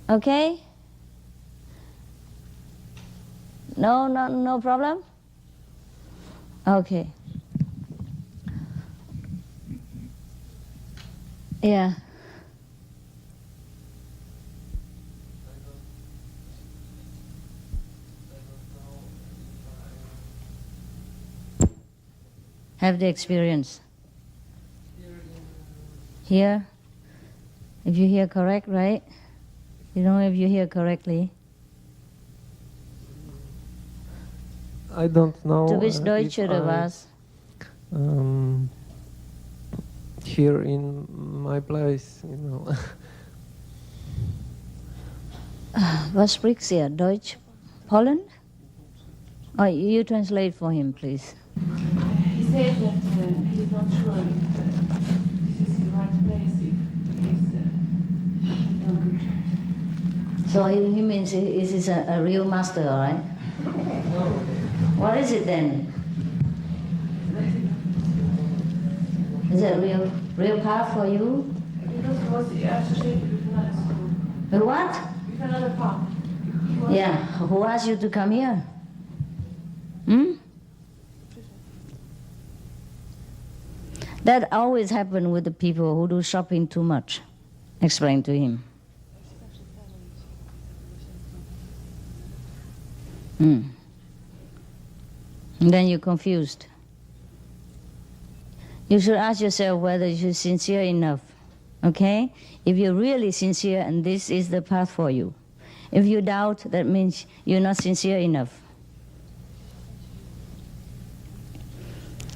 Okay? No problem? Okay. Yeah. Have the experience. Here? If you hear correct, right? You know if you hear correctly. I don't know. Du bist Deutsche oder was? Here in my place, you know. Was sprichst ihr? Deutsch? Poland? Oh, you translate for him, please. He said that he's not sure if this is the right place, if he's not good. So he means is this a real master, all right? What is it then? Is it a real path for you? Because it was the associated with another school. The what? With another path. Yeah, who asked you to come here? Hmm? That always happens with the people who do shopping too much. Explain to him. And then you're confused. You should ask yourself whether you're sincere enough. Okay? If you're really sincere and this is the path for you. If you doubt, that means you're not sincere enough.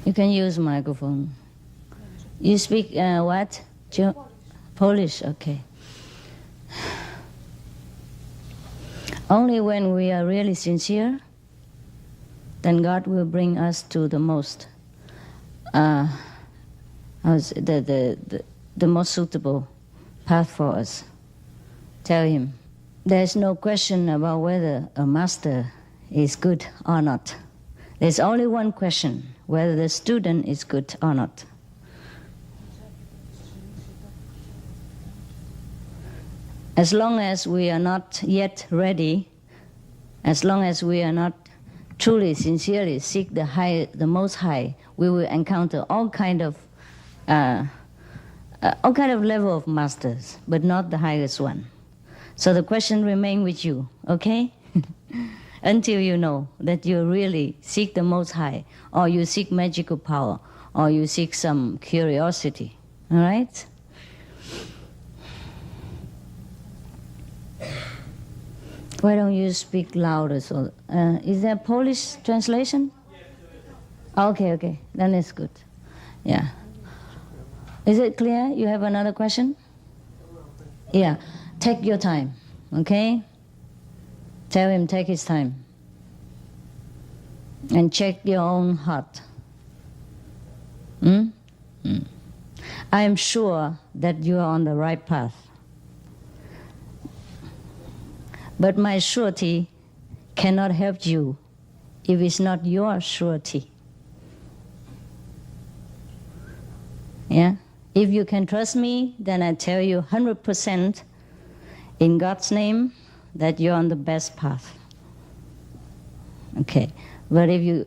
You can use microphone. You speak what? Polish, okay. Only when we are really sincere, then God will bring us to the most, the most suitable path for us. Tell him, there's no question about whether a master is good or not. There's only one question, whether the student is good or not. As long as we are not yet ready, as long as we are not truly, sincerely seek the Most High, we will encounter all kind of level of masters, but not the highest one. So the question remains with you, okay? Until you know that you really seek the Most High, or you seek magical power, or you seek some curiosity, all right? Why don't you speak louder? So, is there Polish translation? Okay, then it's good. Yeah. Is it clear? You have another question? Yeah. Take your time, okay? Tell him take his time. And check your own heart. I am sure that you are on the right path. But my surety cannot help you if it's not your surety. Yeah? If you can trust me, then I tell you 100% in God's name that you're on the best path. Okay. But if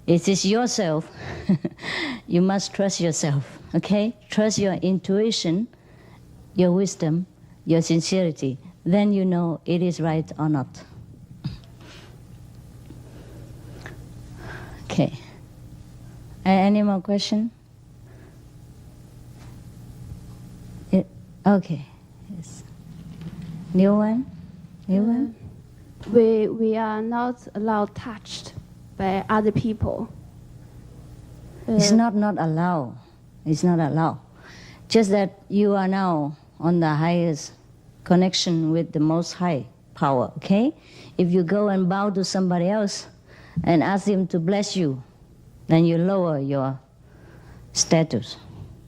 it is yourself, you must trust yourself. Okay? Trust your intuition, your wisdom, your sincerity. Then you know it is right or not. Okay. Any more question? Okay. Yes. New one? New one? We are not allowed touched by other people. It's not allowed. It's not allowed. Just that you are now on the highest connection with the Most High power, okay? If you go and bow to somebody else and ask him to bless you, then you lower your status,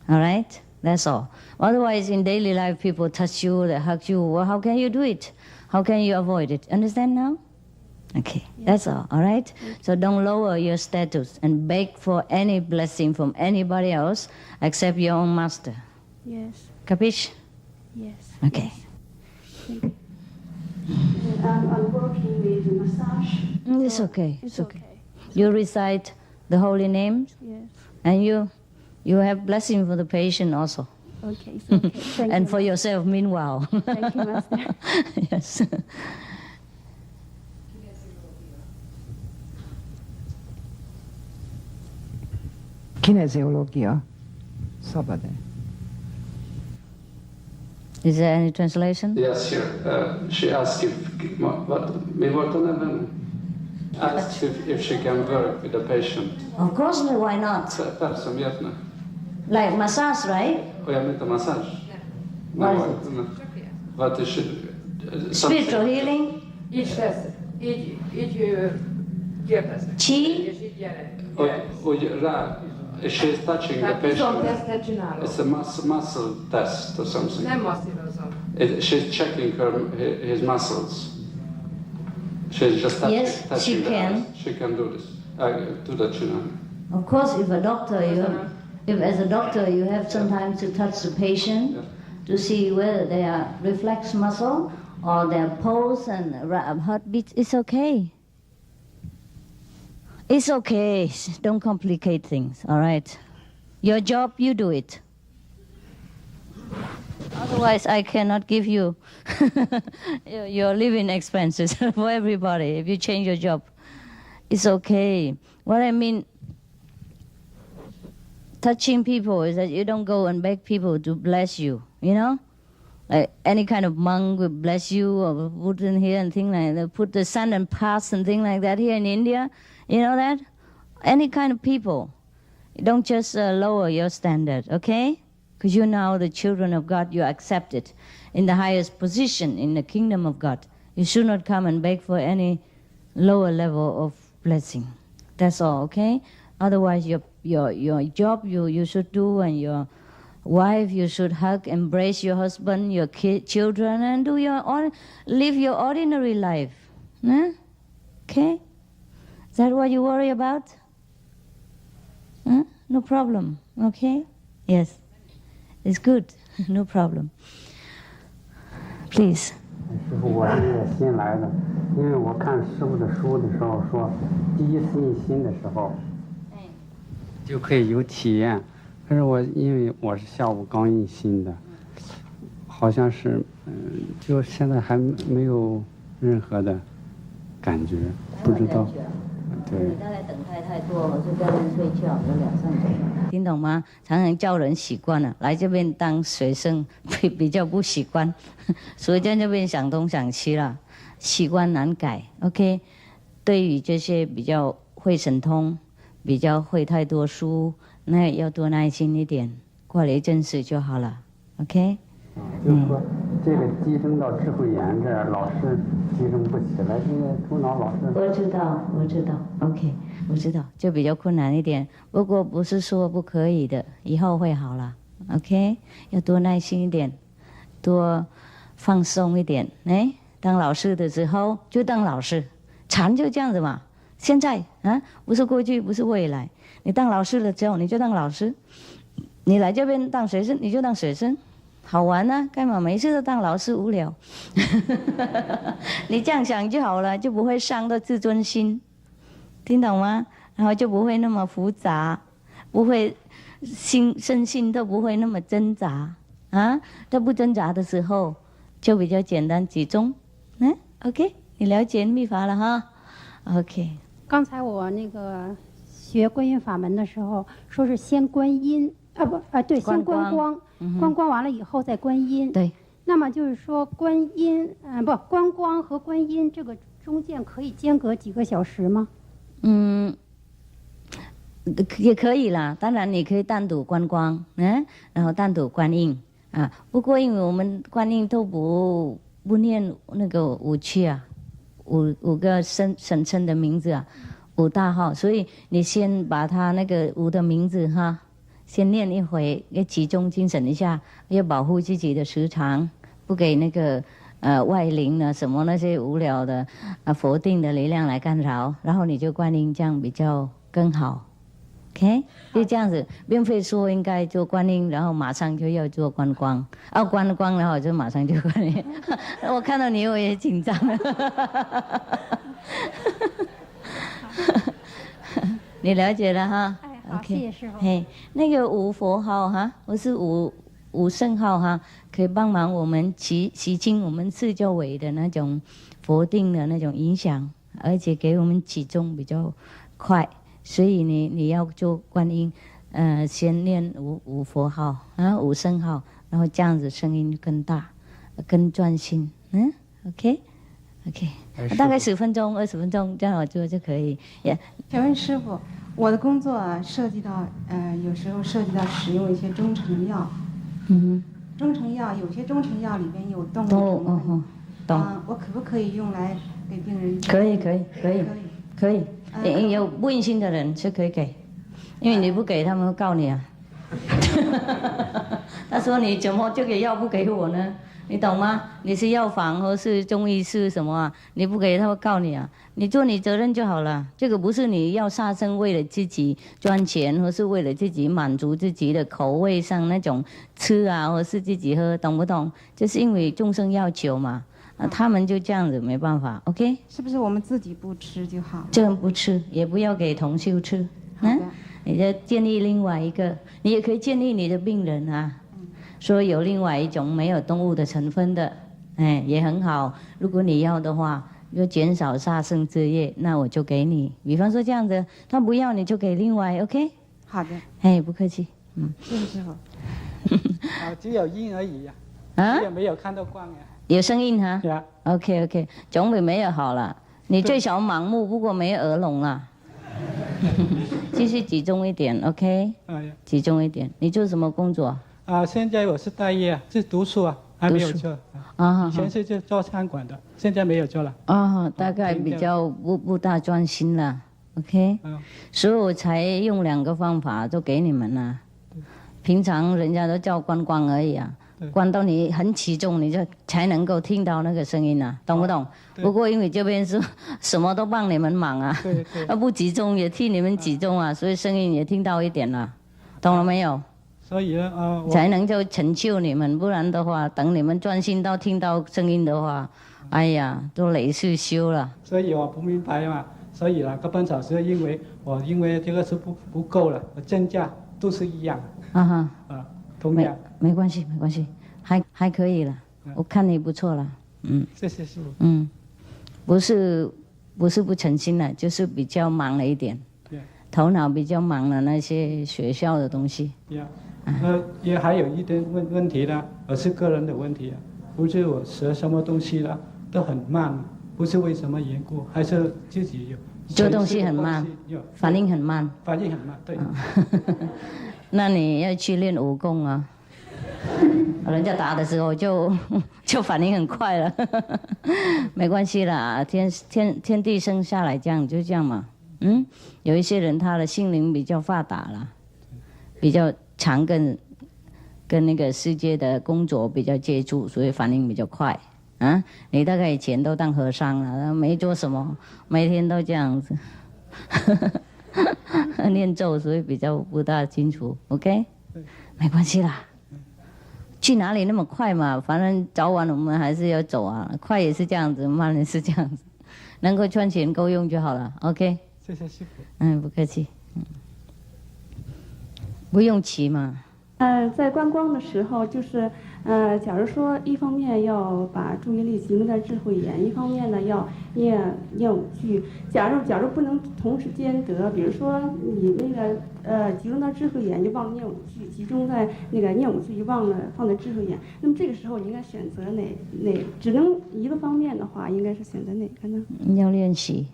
all right? That's all. Otherwise, in daily life, people touch you, they hug you. Well, how can you do it? How can you avoid it? Understand now? Okay, that's all right? So don't lower your status and beg for any blessing from anybody else except your own master. Yes. Capiche? Yes. Okay. Thank you. I'm working with massage. It's okay. It's okay. You recite the holy names Yes. and you have blessing for the patient also. Okay, it's okay. Thank And you. for yourself meanwhile. Thank you, Master. Yes. Kinesiológia. Szabad-e? Is there any translation? Yes, here. She asked mi volt a neve? Asked if she can work with the patient. Of course, why not? Persze, miért ne? Like massage, right? Olyan, mint a masszázs? What is Nem, nem. What is Spiritual healing, Így tesz, így kérdeznek. chi, És így gyere. Úgy rá, she's touching the Tehát patient. izomtesztet csinálok. It's a muscle test or something. Nem masszírozom. She's checking his muscles. She's just Yes, touching she the can. eyes. She can do this. Tudod csinálni. of course, if as a doctor you have sometimes to touch the patient to see whether they are reflex muscle or their pulse and heartbeat, it's okay. It's okay. Don't complicate things, all right? Your job, you do it. Otherwise, I cannot give you your living expenses for everybody if you change your job. It's okay. What I mean, touching people is that you don't go and beg people to bless you, you know? Like any kind of monk will bless you or put in here and things like that. Put the sun and pass and things like that here in India. You know that? Any kind of people. Don't just lower your standard, okay? Because you're now the children of God. You're accepted in the highest position in the kingdom of God. You should not come and beg for any lower level of blessing. That's all, okay? Otherwise, your job you should do, and your wife you should hug, embrace your husband, your children, and live your ordinary life. Huh? Okay? Is that what you worry about? Huh? No problem. Okay? Yes. It's good. No problem. Please. 师傅，我是也新来的，因为我看师傅的书的时候说，第一次印心的时候，就可以有体验。可是我因为我是下午刚印心的，好像是，就现在还没有任何的感觉，不知道。对。你大概等待太多，我就在那边睡觉，有2-3种，听懂吗？常常叫人习惯了，来这边当学生比较不习惯，所以在这边想东想西了，习惯难改。OK， 对于这些比较会神通、比较会太多书，那要多耐心一点，过了一阵子就好了。OK。就是说，这个提升到智慧眼这儿，老是提升不起来，这个头脑老是。我知道 ，OK， 我知道，就比较困难一点。不过不是说不可以的，以后会好了。OK， 要多耐心一点，多放松一点。哎，当老师的时候就当老师，禅就这样子嘛。现在啊，不是过去，不是未来。你当老师了之后，你就当老师；你来这边当学生，你就当学生。好玩啊，干嘛每次都当老师无聊？你这样想就好了，就不会伤到自尊心，听懂吗？然后就不会那么复杂，不会身心都不会那么挣扎啊，都不挣扎的时候，就比较简单集中。OK， 你了解秘法了哈 ？OK。刚才我那个学观音法门的时候，说是先观音对，先观光，观光完了以后再观音。对。那么就是说观音，观光和观音这个中间可以间隔几个小时吗？也可以啦，当然你可以单独观光，然后单独观音啊。不过因为我们观音都不念那个五趣啊，五个神称的名字啊，5大号，所以你先把他那个5的名字哈，先念一回，要集中精神一下，要保护自己的时长，不给那个外灵啊什么那些无聊的否定的力量来干扰，然后你就观音，这样比较更好。OK， 就这样子，并非说应该做观音，然后马上就要做观光，观光，然后就马上就观音。我看到你，我也紧张了。你了解了哈？哎，好， OK， 谢谢师父。嘿，那个5佛号哈，我是5圣号哈，可以帮忙我们洗清我们四周围的那种否定的那种影响，而且给我们集中比较快。所以你要做观音，先念5佛号5圣号，然后这样子声音更大，更专心。OK， 大概10分钟、20分钟这样我做就可以。请问师傅，我的工作涉及到有时候涉及到使用一些中成药。中成药有些中成药里边有动物成分。懂。我可不可以用来给病人？可以。有问心的人是可以给，因为你不给他们会告你啊。他说你怎么这个药不给我呢？你懂吗？你是药房或是中医师什么啊？你不给他会告你啊。你做你责任就好了，这个不是你要杀生为了自己赚钱，或是为了自己满足自己的口味上那种吃啊，或是自己喝，懂不懂？就是因为众生要求嘛。他们就这样子没办法 ，OK？ 是不是我们自己不吃就好了？这样不吃，也不要给同修吃。你就建议另外一个，你也可以建议你的病人啊，说有另外一种没有动物的成分的，也很好。如果你要的话，就减少杀生之业，那我就给你。比方说这样子，他不要你就给另外 ，OK？ 好的。不客气。谢谢师傅。只有音而已呀，也没有看到光呀。有声音哈 ，OK， 总比没有好了。你最少盲目，不过没有耳聋了。继续集中一点 ，OK？ 集中一点。你做什么工作？现在我是待业，是读书啊，还没有做。以前是做餐馆的，现在没有做了。大概比较不大专心了 ，OK？所以我才用2个方法都给你们了。平常人家都叫观光而已啊。关到你很集中，你就才能够听到那个声音啊，懂不懂？不过因为这边是什么都帮你们忙啊，不集中也替你们集中啊，所以声音也听到一点了，懂了没有？所以呢，才能就成就你们，不然的话，等你们专心到听到声音的话，哎呀，都累世修了。所以我不明白嘛，所以那个半小时，因为这个是不够了，增加都是一样。同样。没关系，还可以了。我看你不错了，谢谢师傅。不是不诚心了，就是比较忙了一点，头脑比较忙了那些学校的东西。也还有一点问题呢，而是个人的问题啊，不是我学什么东西了都很慢，不是为什么缘故，还是自己有做东西很慢，反应很慢。对。那你要去练武功啊。人家打的时候就反应很快了，没关系啦，天地生下来这样就这样嘛。有一些人他的心灵比较发达啦，比较常跟那个世界的工作比较接触，所以反应比较快。你大概以前都当和尚了，没做什么，每天都这样子，念咒，所以比较不大清楚。OK， 没关系啦。去哪里那么快嘛？反正早晚我们还是要走啊，快也是这样子，慢也是这样子，能够赚钱够用就好了。OK。谢谢师傅。不客气。不用骑嘛。在观光的时候，就是假如说一方面要把注意力集中在智慧眼，一方面呢要念五句。假如不能同时兼得，比如说你那个集中到智慧眼就忘了念五句，集中在那个念五句就忘了放在智慧眼，那么这个时候你应该选择哪？只能一个方面的话，应该是选择哪个呢？要练习，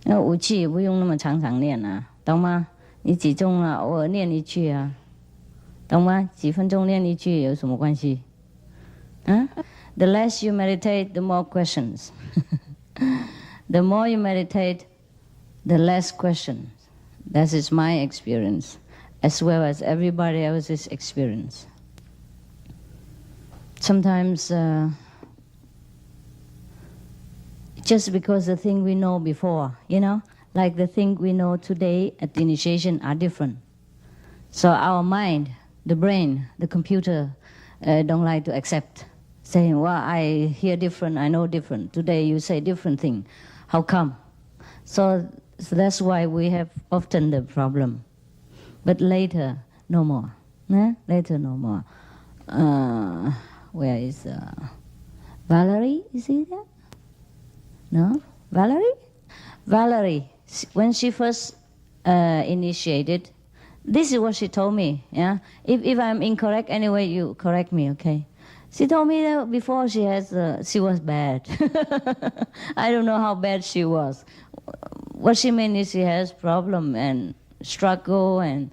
五句也不用那么常常念啊，懂吗？你集中了，偶尔念一句啊。懂吗？几分钟念一句有什么关系？啊 ？The less you meditate, the more questions. The more you meditate, the less questions. That is my experience, as well as everybody else's experience. Sometimes, just because the thing we know before, like the thing we know today at the initiation are different. So our mind, the brain, the computer don't like to accept, saying, well, I hear different, I know different. Today you say different thing. How come? So that's why we have often the problem. But later, no more. Later, no more. Where is Valerie? Is he there? No? Valerie? Valerie, when she first initiated, this is what she told me, yeah? If I'm incorrect, anyway, you correct me, okay? She told me that before she was bad. I don't know how bad she was. What she meant is she has problem and struggle and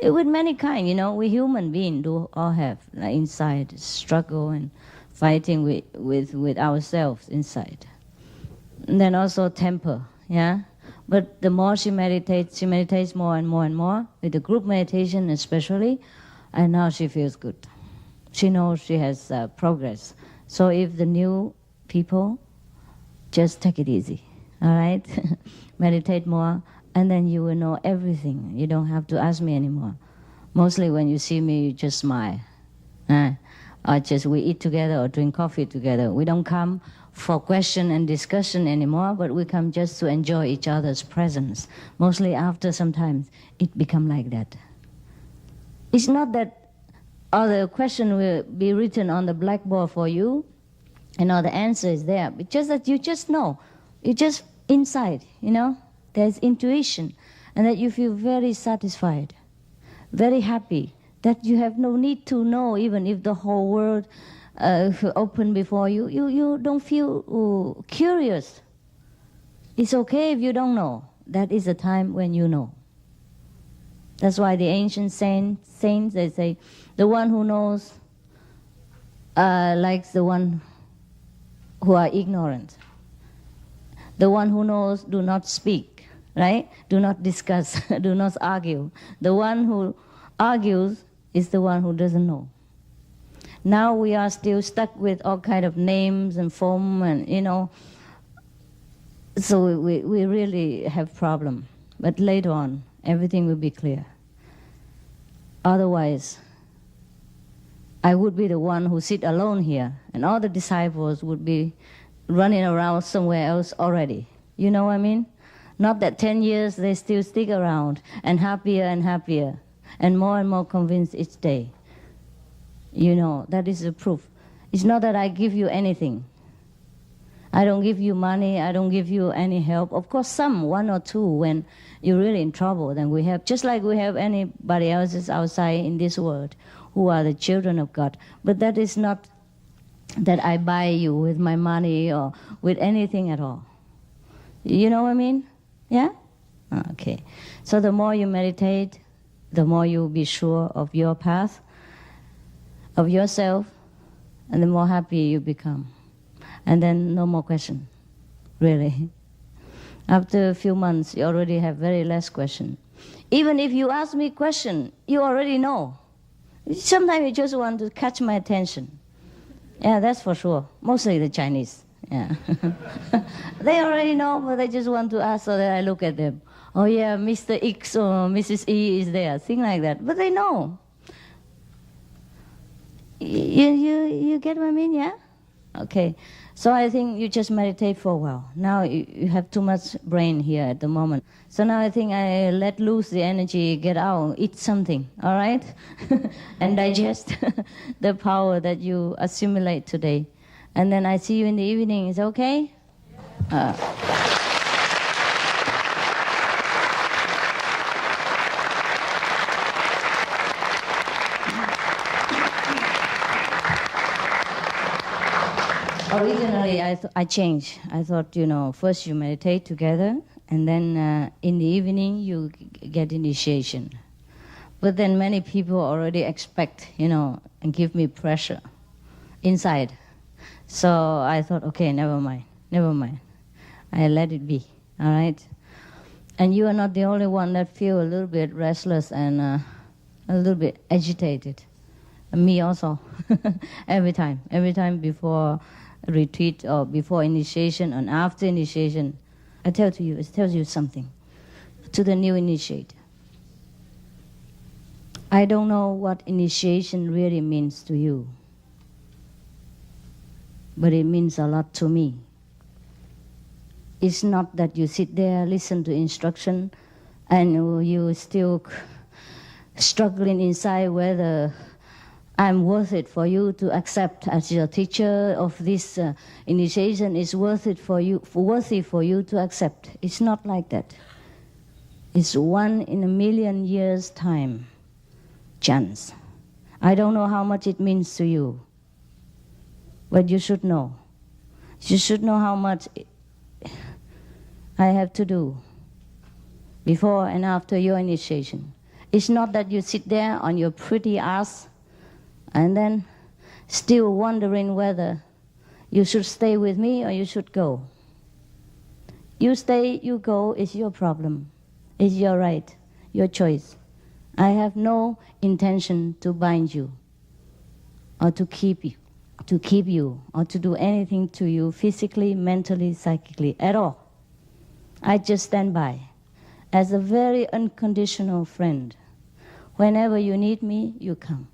with many kind, we human beings do all have inside struggle and fighting with ourselves inside. And then also temper, yeah? But the more she meditates more and more and more, with the group meditation especially, and now she feels good. She knows she has progress. So if the new people, just take it easy, all right? Meditate more, and then you will know everything. You don't have to ask me anymore. Mostly when you see me, you just smile. Or just we eat together or drink coffee together. We don't come for question and discussion anymore, but we come just to enjoy each other's presence. Mostly after sometimes it become like that. It's not that all the question will be written on the blackboard for you and all the answer is there, but just that you just know. You just inside, there's intuition, and that you feel very satisfied, very happy, that you have no need to know even if the whole world open before you. You don't feel curious. It's okay if you don't know. That is the time when you know. That's why the ancient saints, they say, the one who knows likes the one who are ignorant. The one who knows do not speak, right? Do not discuss, do not argue. The one who argues is the one who doesn't know. Now we are still stuck with all kind of names and form and, so we really have problem. But later on, everything will be clear. Otherwise, I would be the one who sit alone here, and all the disciples would be running around somewhere else already. You know what I mean? Not that 10 years they still stick around, and happier, and more convinced each day. That is the proof. It's not that I give you anything. I don't give you money, I don't give you any help. Of course, one or two, when you're really in trouble, then we have, just like we have anybody else outside in this world who are the children of God. But that is not that I buy you with my money or with anything at all. You know what I mean? Yeah? Okay. So the more you meditate, the more you'll be sure of your path, of yourself, and the more happy you become. And then no more question, really. After a few months, you already have very less question. Even if you ask me question, you already know. Sometimes you just want to catch my attention. Yeah, that's for sure. Mostly the Chinese. Yeah. They already know, but they just want to ask so that I look at them. Oh yeah, Mr. X or Mrs. E is there, thing like that. But they know. You get what I mean, yeah? Okay. So I think you just meditate for a while. Now you have too much brain here at the moment. So now I think I let loose the energy, get out, eat something, all right? And digest the power that you assimilate today. And then I see you in the evening. Is it okay? Originally, I changed. I thought, first you meditate together, and then in the evening you get initiation. But then many people already expect, and give me pressure inside. So I thought, okay, never mind. I let it be, all right? And you are not the only one that feel a little bit restless and a little bit agitated. And me also, every time before retreat or before initiation and after initiation, it tells you something to the new initiate. I don't know what initiation really means to you, but it means a lot to me. It's not that you sit there, listen to instruction, and you still struggling inside whether I'm worth it for you to accept as your teacher of this initiation is worthy for you to accept. It's not like that. It's 1 in a million years time chance. I don't know how much it means to you, but you should know. You should know how much I have to do before and after your initiation. It's not that you sit there on your pretty ass and then still wondering whether you should stay with me or you should go. You stay, you go, is your problem. It's your right, your choice. I have no intention to bind you or to keep you or to do anything to you physically, mentally, psychically, at all. I just stand by as a very unconditional friend. Whenever you need me, you come.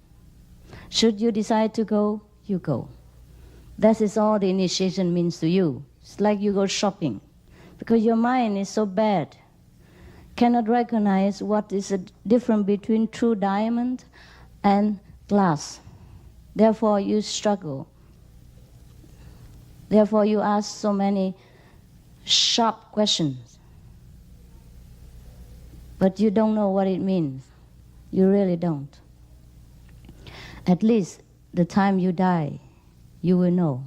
Should you decide to go, you go. That is all the initiation means to you. It's like you go shopping, because your mind is so bad, cannot recognize what is the difference between true diamond and glass. Therefore, you struggle. Therefore, you ask so many sharp questions. But you don't know what it means. You really don't. At least the time you die, you will know.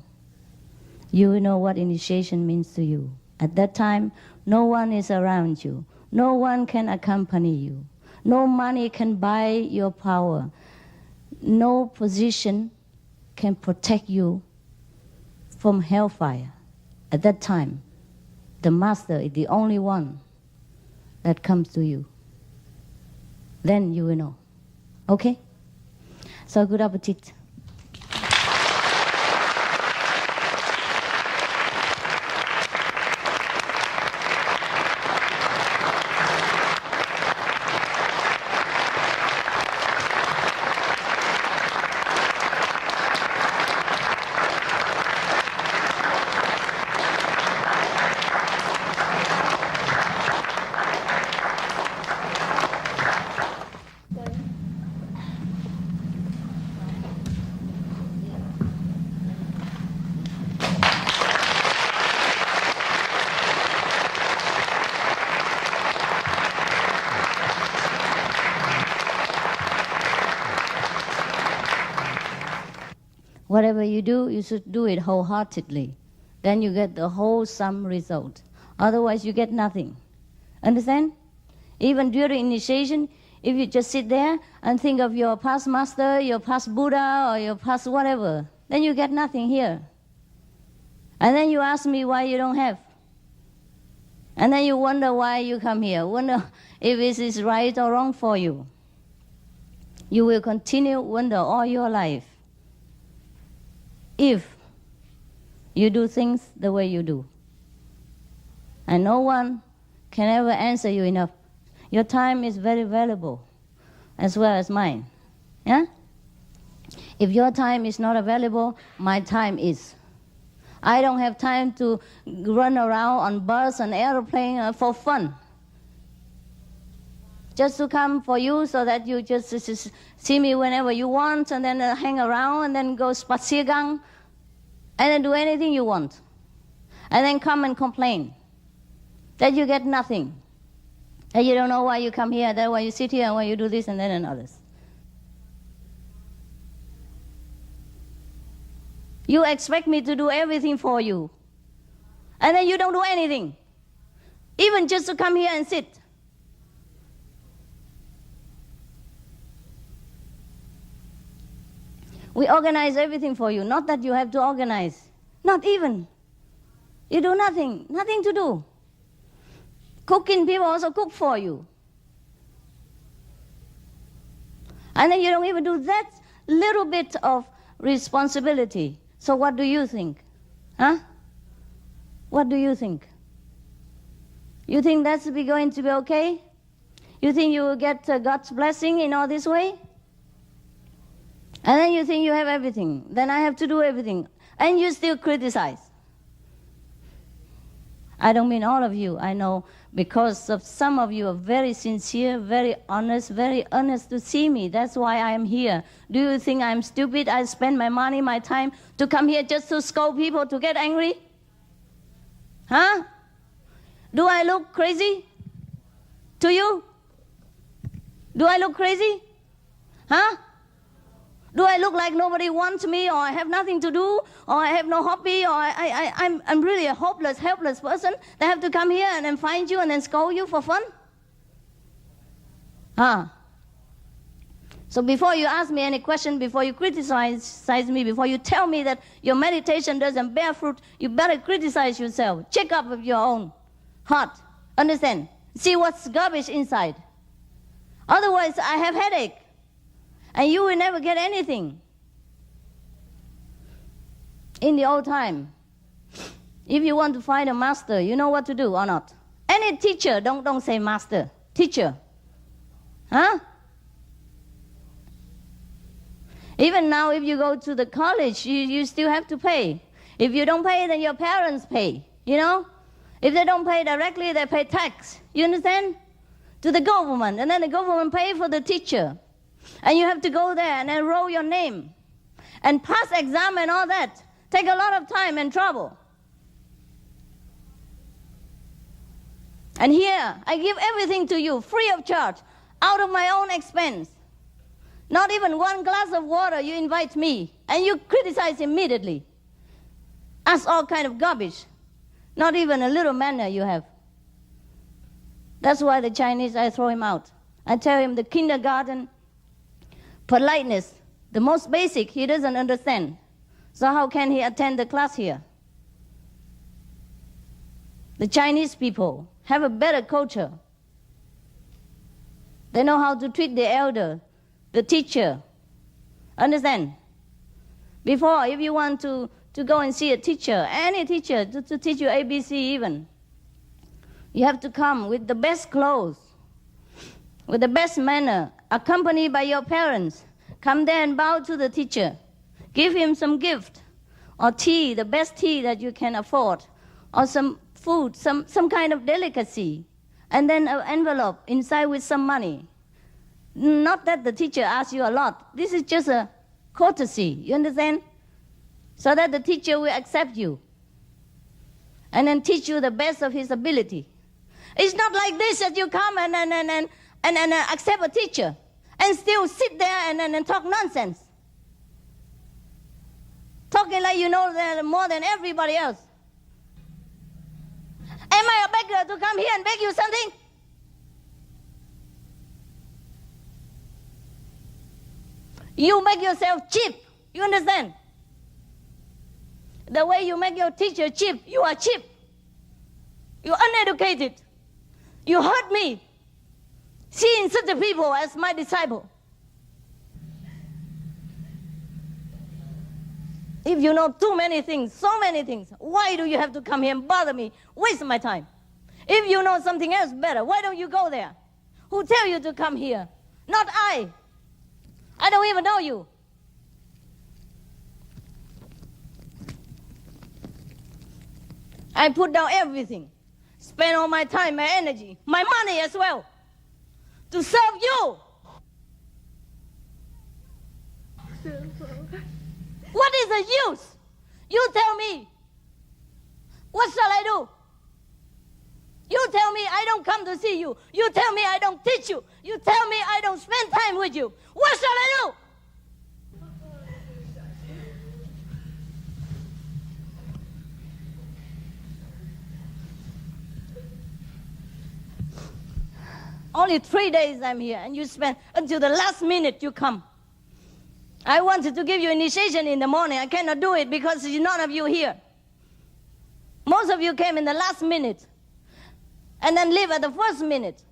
You will know what initiation means to you. At that time, no one is around you. No one can accompany you. No money can buy your power. No position can protect you from hellfire. At that time, the master is the only one that comes to you. Then you will know. Okay? So good appetite. Whatever you do, you should do it wholeheartedly. Then you get the wholesome result. Otherwise, you get nothing. Understand? Even during initiation, if you just sit there and think of your past master, your past Buddha, or your past whatever, then you get nothing here. And then you ask me why you don't have. And then you wonder why you come here. Wonder if this is right or wrong for you. You will continue wonder all your life if you do things the way you do. And no one can ever answer you enough. Your time is very valuable, as well as mine. Yeah? If your time is not available, my time is. I don't have time to run around on bus and airplane for fun. Just to come for you so that you just see me whenever you want and then hang around and then go spaziergang and then do anything you want. And then come and complain that you get nothing. And you don't know why you come here, that why you sit here and why you do this and that and others. You expect me to do everything for you. And then you don't do anything. Even just to come here and sit. We organize everything for you, not that you have to organize. Not even. You do nothing, nothing to do. Cooking, people also cook for you. And then you don't even do that little bit of responsibility. So what do you think? Huh? What do you think? You think that's going to be okay? You think you will get God's blessing in all this way? And then you think you have everything. Then I have to do everything. And you still criticize. I don't mean all of you. I know because of some of you are very sincere, very honest to see me. That's why I am here. Do you think I'm stupid? I spend my money, my time to come here just to scold people, to get angry? Huh? Do I look crazy to you? Do I look crazy? Huh? Do I look like nobody wants me, or I have nothing to do, or I have no hobby, or I'm really a hopeless, helpless person that have to come here and then find you and then scold you for fun? So before you ask me any question, before you criticize me, before you tell me that your meditation doesn't bear fruit, you better criticize yourself. Check up with your own heart. Understand? See what's garbage inside. Otherwise, I have headache. And you will never get anything. In the old time, if you want to find a master, you know what to do or not? Any teacher, don't say master, teacher. Huh? Even now, if you go to the college, you still have to pay. If you don't pay, then your parents pay, you know? If they don't pay directly, they pay tax. You understand? To the government, and then the government pay for the teacher. And you have to go there and enroll your name and pass exam and all that. Take a lot of time and trouble. And here, I give everything to you free of charge, out of my own expense. Not even one glass of water you invite me, and you criticize immediately. Ask all kind of garbage. Not even a little manner you have. That's why the Chinese, I throw him out. I tell him the kindergarten politeness, the most basic, he doesn't understand. So how can he attend the class here? The Chinese people have a better culture. They know how to treat the elder, the teacher. Understand? Before, if you want to go and see a teacher, any teacher, to teach you ABC even, you have to come with the best clothes, with the best manner, accompanied by your parents. Come there and bow to the teacher. Give him some gift, or tea, the best tea that you can afford, or some food, some kind of delicacy, and then an envelope inside with some money. Not that the teacher asks you a lot. This is just a courtesy, you understand? So that the teacher will accept you and then teach you the best of his ability. It's not like this that you come and accept a teacher and still sit there and talk nonsense. Talking like you know more than everybody else. Am I a beggar to come here and beg you something? You make yourself cheap. You understand? The way you make your teacher cheap, you are cheap. You're uneducated. You hurt me, seeing such a people as my disciple. If you know too many things, so many things, why do you have to come here and bother me, waste my time? If you know something else better, why don't you go there? Who tell you to come here? Not I. I don't even know you. I put down everything, spend all my time, my energy, my money as well, to serve you. What is the use? You tell me. What shall I do? You tell me I don't come to see you. You tell me I don't teach you. You tell me I don't spend time with you. What shall I do? Only 3 days I'm here, and you spend until the last minute you come. I wanted to give you initiation in the morning. I cannot do it because none of you here. Most of you came in the last minute and then leave at the first minute.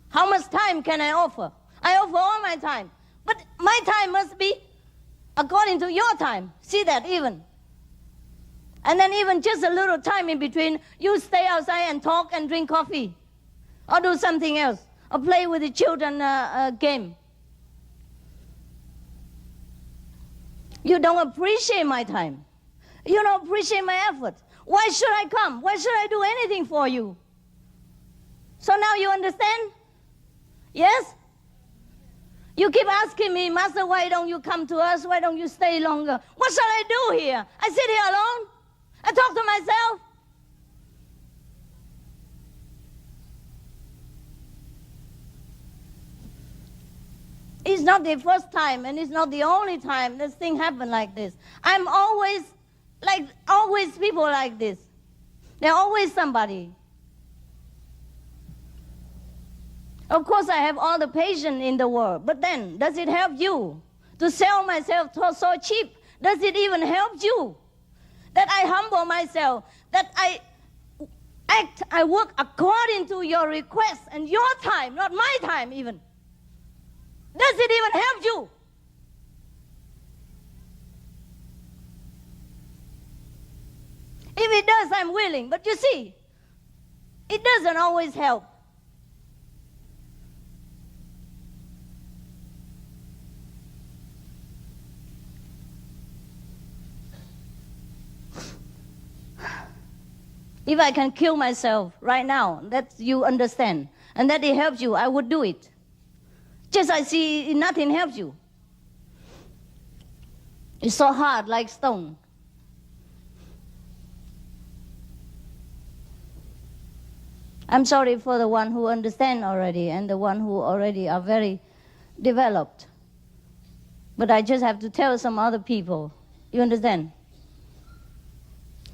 How much time can I offer? I offer all my time. But my time must be according to your time. See that even. And then even just a little time in between, you stay outside and talk and drink coffee. Or do something else. Or play with the children game. You don't appreciate my time. You don't appreciate my effort. Why should I come? Why should I do anything for you? So now you understand? Yes? You keep asking me, Master, why don't you come to us? Why don't you stay longer? What shall I do here? I sit here alone? I talk to myself? It's not the first time, and it's not the only time this thing happened like this. I'm always people like this. There's always somebody. Of course, I have all the patience in the world, but then, does it help you to sell myself so cheap? Does it even help you that I humble myself, that I work according to your request and your time, not my time even? Does it even help you? If it does, I'm willing. But you see, it doesn't always help. If I can kill myself right now, that you understand, and that it helps you, I would do it. Just I see nothing helps you. It's so hard like stone. I'm sorry for the one who understand already and the one who already are very developed. But I just have to tell some other people. You understand?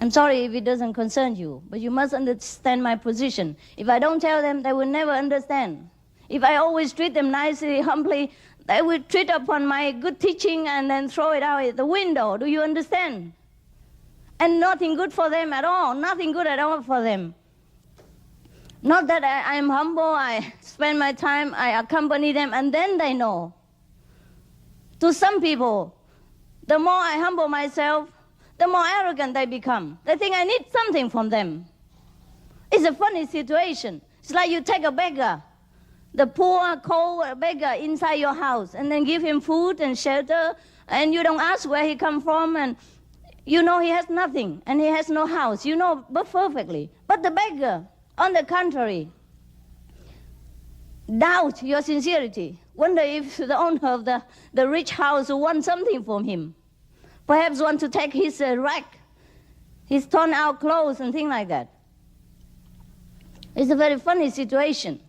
I'm sorry if it doesn't concern you, but you must understand my position. If I don't tell them, they will never understand. If I always treat them nicely, humbly, they will treat upon my good teaching and then throw it out the window. Do you understand? And nothing good for them at all. Nothing good at all for them. Not that I'm humble, I spend my time, I accompany them, and then they know. To some people, the more I humble myself, the more arrogant they become. They think I need something from them. It's a funny situation. It's like you take a beggar, the poor, cold beggar inside your house, and then give him food and shelter, and you don't ask where he come from, and you know he has nothing, and he has no house. You know perfectly. But the beggar, on the contrary, doubt your sincerity. Wonder if the owner of the rich house wants something from him. Perhaps want to take his rack, his torn out clothes and things like that. It's a very funny situation.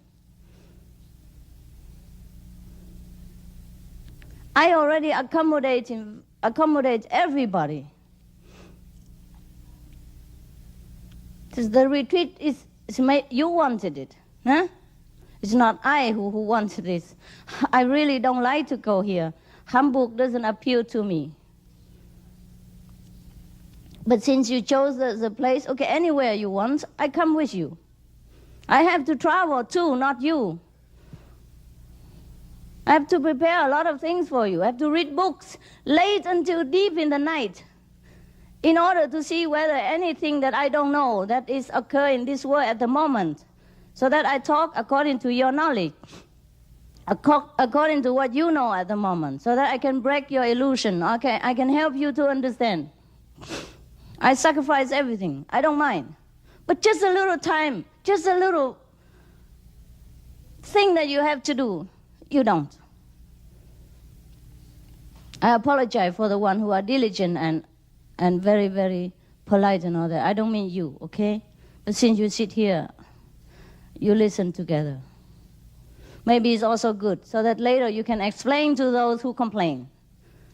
I already accommodate everybody. Because the retreat you wanted it, huh? It's not I who wanted this. I really don't like to go here. Hamburg doesn't appeal to me. But since you chose the place, okay, anywhere you want, I come with you. I have to travel too, not you. I have to prepare a lot of things for you. I have to read books late until deep in the night in order to see whether anything that I don't know that is occurring in this world at the moment, so that I talk according to your knowledge, according to what you know at the moment, so that I can break your illusion. Okay, I can help you to understand. I sacrifice everything. I don't mind. But just a little time, just a little thing that you have to do, you don't. I apologize for the one who are diligent and very, very polite and all that. I don't mean you, okay? But since you sit here, you listen together. Maybe it's also good, so that later you can explain to those who complain.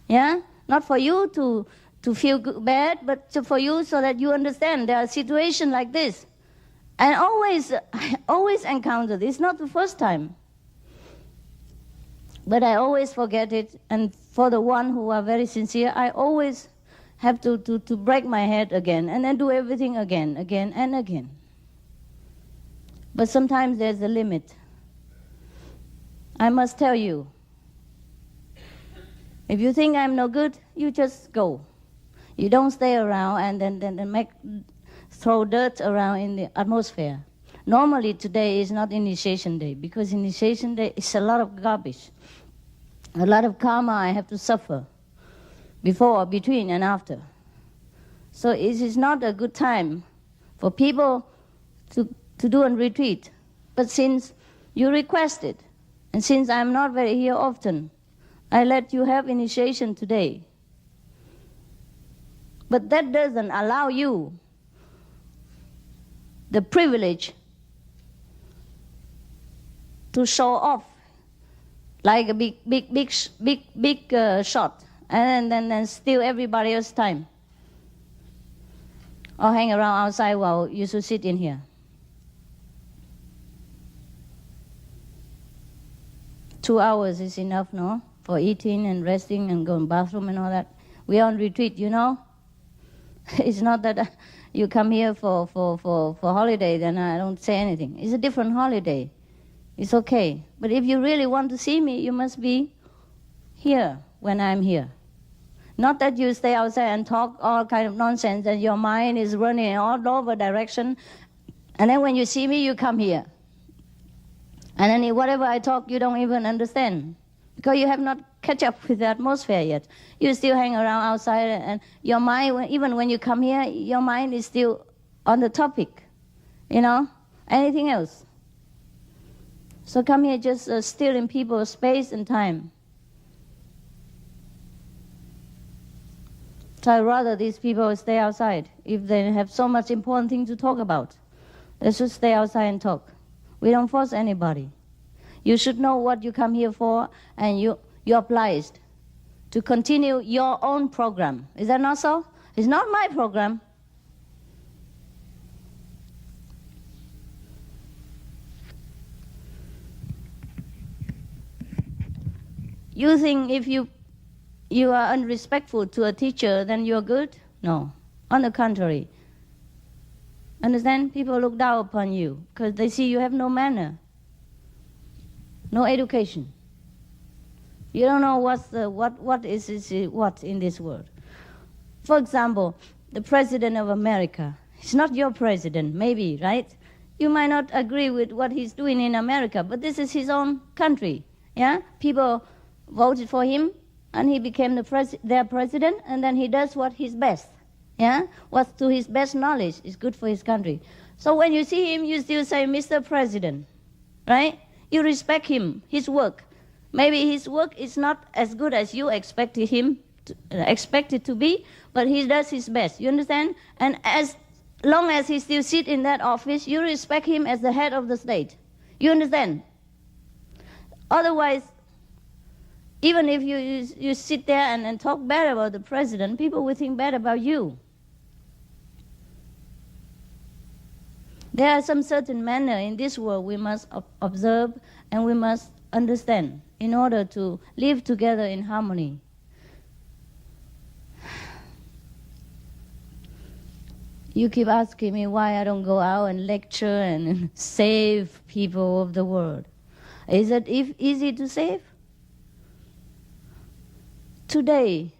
Yeah? Not for you to feel bad, but for you so that you understand there are situations like this. And I always encounter this. It's not the first time. But I always forget it. And for the one who are very sincere, I always have to break my head again and then do everything again and again. But sometimes there's a limit. I must tell you, if you think I'm no good, you just go. You don't stay around and then throw dirt around in the atmosphere. Normally today is not initiation day, because initiation day is a lot of garbage. A lot of karma I have to suffer before, between, and after. So it is not a good time for people to do a retreat. But since you requested, and since I'm not very here often, I let you have initiation today. But that doesn't allow you the privilege to show off like a big shot, and then steal everybody else's time, or hang around outside while you should sit in here. 2 hours is enough, no? For eating and resting and going to the bathroom and all that. We are on retreat, you know? It's not that you come here for holiday, then I don't say anything. It's a different holiday. It's okay. But if you really want to see me, you must be here when I'm here. Not that you stay outside and talk all kind of nonsense and your mind is running in all over direction, and then when you see me, you come here. And then whatever I talk, you don't even understand, because you have not catch up with the atmosphere yet. You still hang around outside, and your mind, even when you come here, your mind is still on the topic, you know, anything else. So come here just stealing people's space and time. So I'd rather these people stay outside. If they have so much important thing to talk about, they should stay outside and talk. We don't force anybody. You should know what you come here for, and you're obliged to continue your own program. Is that not so? It's not my program. You think if you are unrespectful to a teacher, then you're good? No. On the contrary. Understand? People look down upon you because they see you have no manner, no education. You don't know what is in this world. For example, the President of America. He's not your president, maybe, right? You might not agree with what he's doing in America, but this is his own country. Yeah? People voted for him, and he became their president, and then he does what is best. Yeah? What's to his best knowledge is good for his country. So when you see him, you still say, Mr. President, right? You respect him, his work. Maybe his work is not as good as you expect it to be, but he does his best. You understand? And as long as he still sits in that office, you respect him as the head of the state. You understand? Otherwise, even if you sit there and talk bad about the president, people will think bad about you. There are some certain manner in this world we must observe and we must understand in order to live together in harmony. You keep asking me why I don't go out and lecture and save people of the world. Is it easy to save? Today,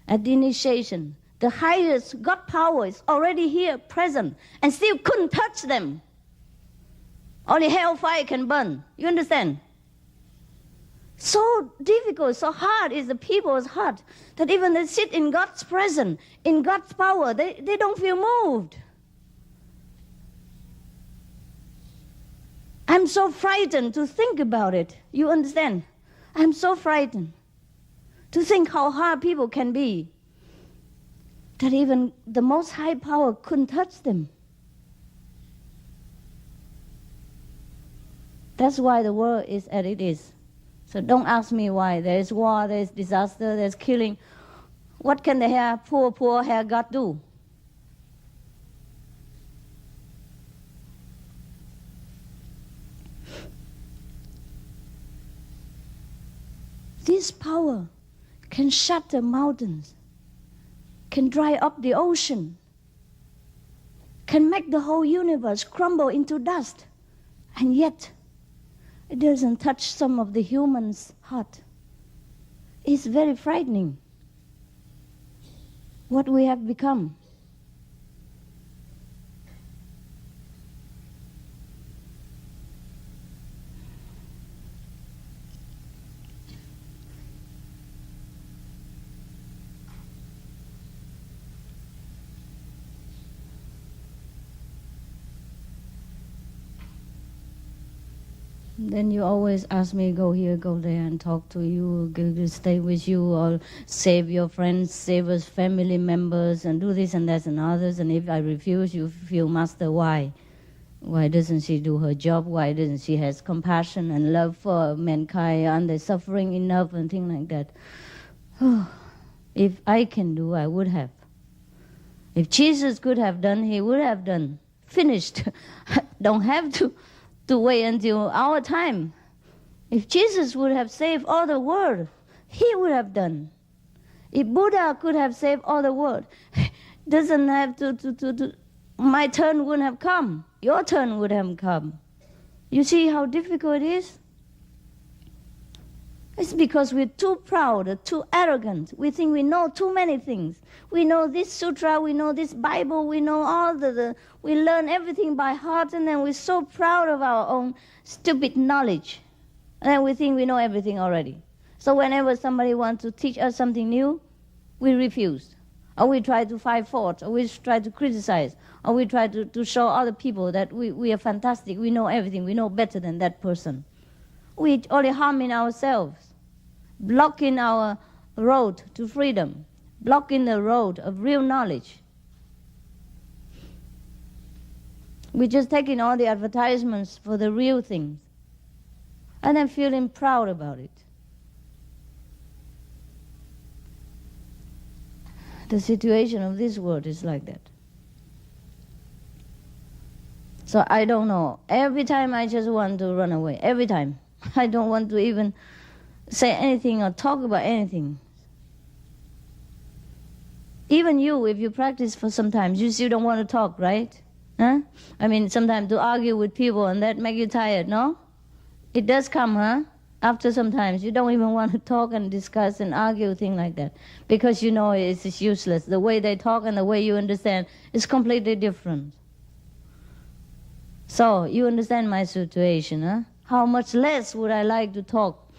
at the initiation, the highest God power is already here, present, and still couldn't touch them. Only hellfire can burn. You understand? So difficult, so hard is the people's heart that even they sit in God's presence, in God's power, they don't feel moved. I'm so frightened to think about it. You understand? I'm so frightened to think how hard people can be, that even the most high power couldn't touch them. That's why the world is as it is. So don't ask me why. There is war, there is disaster, there is killing. What can the poor hair God do? This power can shatter mountains, can dry up the ocean, can make the whole universe crumble into dust, and yet it doesn't touch some of the human's heart. It's very frightening what we have become. Then you always ask me, go here, go there, and talk to you, stay with you, or save your friends, save us family members, and do this and that and others. And if I refuse, you feel, Master, why? Why doesn't she do her job? Why doesn't she have compassion and love for mankind? Aren't they suffering enough and things like that? Oh, if I can do, I would have. If Jesus could have done, he would have done. Finished. Don't have to wait until our time. If Jesus would have saved all the world, he would have done. If Buddha could have saved all the world, doesn't have to my turn wouldn't have come. Your turn would have come. You see how difficult it is? It's because we're too proud, too arrogant. We think we know too many things. We know this sutra, we know this Bible, we know all we learn everything by heart, and then we're so proud of our own stupid knowledge. And then we think we know everything already. So whenever somebody wants to teach us something new, we refuse. Or we try to find fault, or we try to criticize, or we try to show other people that we are fantastic, we know everything, we know better than that person. We only harming ourselves, blocking our road to freedom, blocking the road of real knowledge. We're just taking all the advertisements for the real things and then feeling proud about it. The situation of this world is like that. So I don't know. Every time I just want to run away. Every time. I don't want to even say anything or talk about anything. Even you, if you practice for some time, you still don't want to talk, right? Huh? I mean, sometimes to argue with people and that make you tired, no? It does come, huh? After sometimes you don't even want to talk and discuss and argue, things like that, because you know it's useless. The way they talk and the way you understand is completely different. So you understand my situation, huh? How much less would I like to talk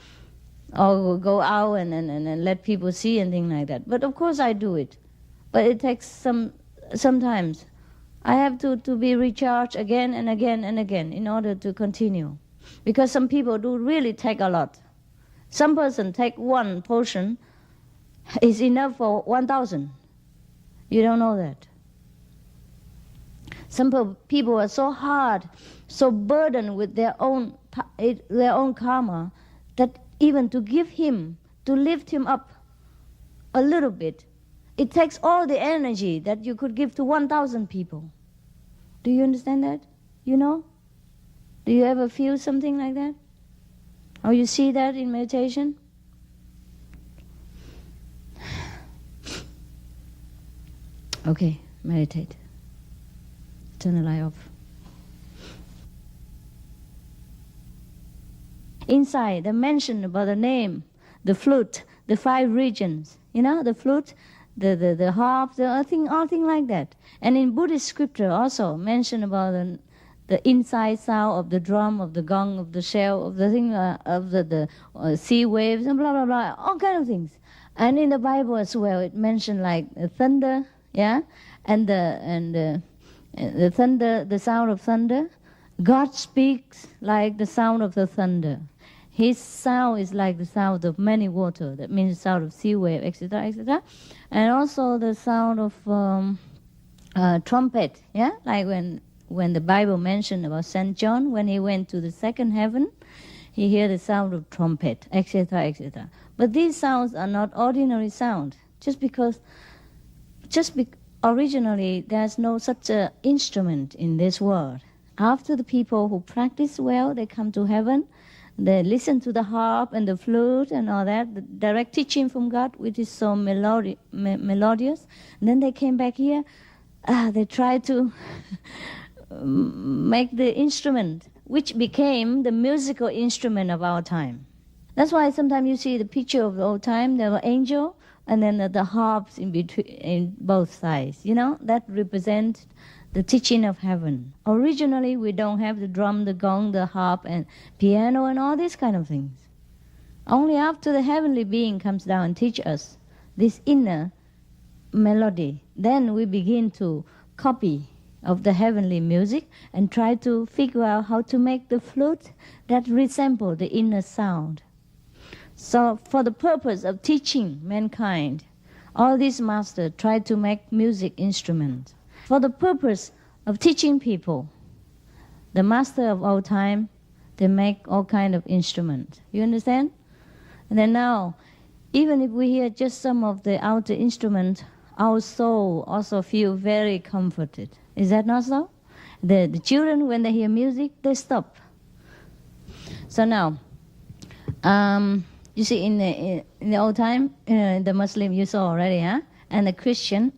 or go out and let people see and things like that. But of course I do it. But it takes sometimes I have to be recharged again and again and again in order to continue. Because some people do really take a lot. Some person take one portion is enough for 1,000. You don't know that. Some people are so hard, so burdened with their own karma, that even to give him, to lift him up a little bit, it takes all the energy that you could give to 1,000 people. Do you understand that? You know? Do you ever feel something like that? Or you see that in meditation? Okay, meditate. Turn the light off. Inside, they mention about the name, the flute, the 5 regions. You know, the flute, the harp, all thing like that. And in Buddhist scripture also mention about the inside sound of the drum, of the gong, of the shell, of the thing, of the sea waves, and blah blah blah, all kind of things. And in the Bible as well, it mentioned like thunder, yeah, and the thunder, the sound of thunder, God speaks like the sound of the thunder. His sound is like the sound of many water. That means the sound of sea wave, etc., etc. And also the sound of trumpet. Yeah, like when the Bible mentioned about Saint John, when he went to the second heaven, he heard the sound of trumpet, etc., etc. But these sounds are not ordinary sound. Originally, there's no such a instrument in this world. After the people who practice well, they come to heaven, they listen to the harp and the flute and all that, the direct teaching from God, which is so melodious. And then they came back here, they tried to make the instrument, which became the musical instrument of our time. That's why sometimes you see the picture of the old time, there were angels, and then the harps in between, in both sides. You know, that represents the teaching of heaven. Originally, we don't have the drum, the gong, the harp, and piano, and all these kind of things. Only after the heavenly being comes down and teach us this inner melody, then we begin to copy of the heavenly music and try to figure out how to make the flute that resemble the inner sound. So for the purpose of teaching mankind, all these masters try to make music instruments. For the purpose of teaching people, the master of all time, they make all kind of instruments. You understand? And then now, even if we hear just some of the outer instruments, our soul also feel very comforted. Is that not so? The children, when they hear music, they stop. So now, you see, in the old time, the Muslim you saw already, huh? And the Christian,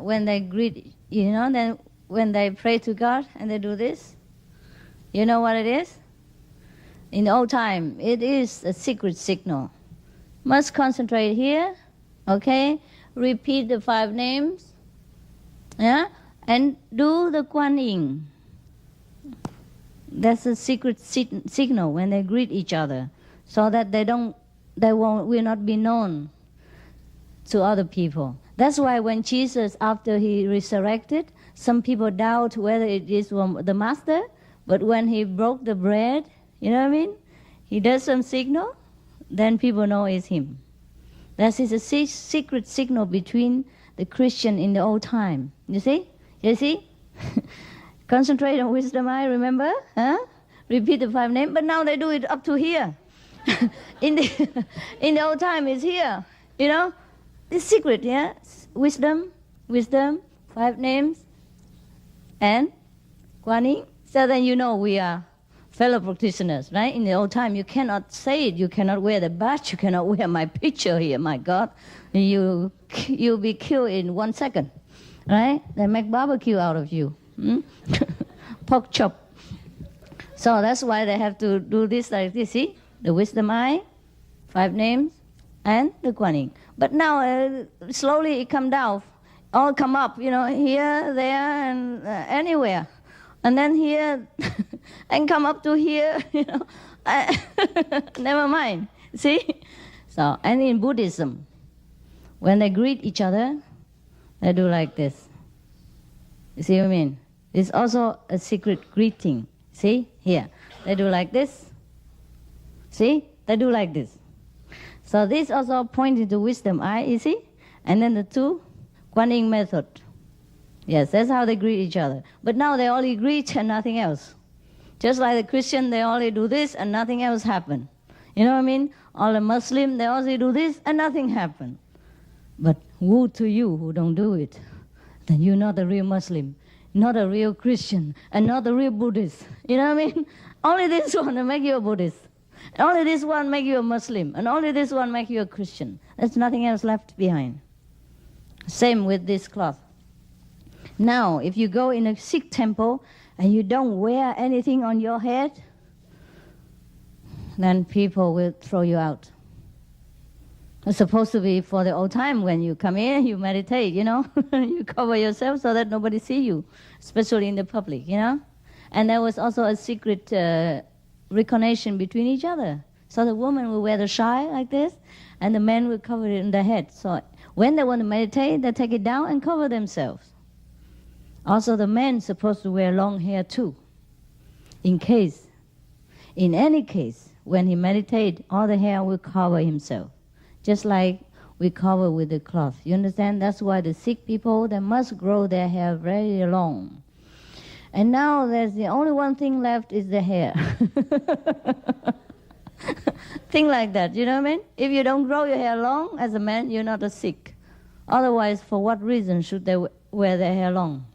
when they greet, then when they pray to God and they do this, you know what it is? In the old time, it is a secret signal. Must concentrate here, okay? Repeat the 5 names, yeah? And do the Kuan Yin. That's a secret signal when they greet each other, so that will not be known to other people. That's why when Jesus, after he resurrected, some people doubt whether it is the master, but when he broke the bread, you know what I mean? He does some signal, then people know it's him. That is a secret signal between the Christian in the old time. You see? You see? Concentrate on wisdom eye, remember? Huh? Repeat the 5 names, but now they do it up to here. in the old time, it's here. You know? It's secret, yeah? Wisdom, 5 names, and Kuan Yin. So then you know we are fellow practitioners, right? In the old time, you cannot say it. You cannot wear the badge. You cannot wear my picture here, my God. You'll be killed in 1 second, right? They make barbecue out of you. Pork chop. So that's why they have to do this like this, see? The wisdom eye, 5 names, and the Kuan Yin. But now, slowly it come down, all come up, here, there, and anywhere. And then here, and come up to here, never mind, see? So, and in Buddhism, when they greet each other, they do like this. You see what I mean? It's also a secret greeting. See? Here. They do like this. See? They do like this. So this also pointing to wisdom eye, you see? And then the 2, Kuan Yin method. Yes, that's how they greet each other. But now they only greet and nothing else. Just like the Christian, they only do this and nothing else happen. You know what I mean? All the Muslim, they only do this and nothing happen. But woe to you who don't do it. Then you're not a real Muslim, not a real Christian, and not a real Buddhist. You know what I mean? Only this one will make you a Buddhist. Only this one make you a Muslim. And only this one make you a Christian. There's nothing else left behind. Same with this cloth. Now, if you go in a Sikh temple and you don't wear anything on your head, then people will throw you out. It's supposed to be for the old time when you come in, you meditate, you cover yourself so that nobody see you, especially in the public, And there was also a secret recognition between each other. So the woman will wear the shai like this, and the men will cover it in their head. So when they want to meditate, they take it down and cover themselves. Also, the man supposed to wear long hair too. In any case, when he meditates, all the hair will cover himself, just like we cover with the cloth. You understand? That's why the sick people, they must grow their hair very long. And now there's the only one thing left is the hair. Thing like that, you know what I mean? If you don't grow your hair long as a man, you're not a sick. Otherwise, for what reason should they wear their hair long?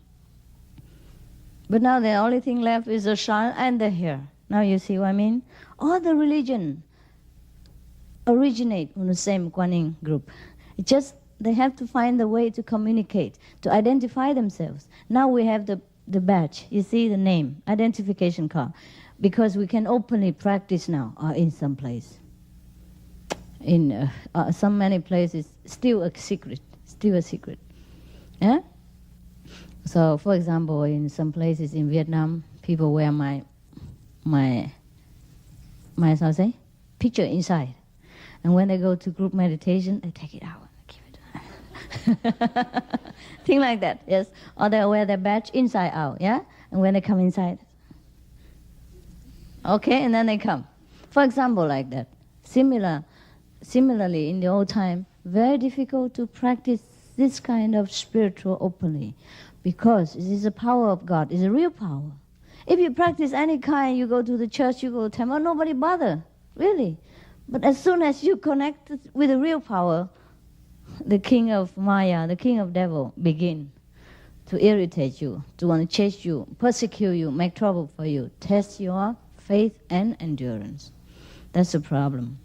But now the only thing left is the shawl and the hair. Now you see what I mean? All the religion originate from the same Kuan Yin group. It's just they have to find the way to communicate, to identify themselves. Now we have the badge, you see the name, identification card, because we can openly practice now in some place. In some many places, still a secret. Yeah? So, for example, in some places in Vietnam, people wear my how to say, picture inside. And when they go to group meditation, they take it out and keep it. Thing like that, yes. Or they wear their badge inside out, yeah? And when they come inside, okay, and then they come. For example, like that. Similarly, in the old time, very difficult to practice this kind of spiritual openly, because it is the power of God, it's a real power. If you practice any kind, you go to the church, you go to the temple, nobody bother, really. But as soon as you connect with the real power, the king of Maya, the king of devil, begin to irritate you, to want to chase you, persecute you, make trouble for you, test your faith and endurance. That's the problem.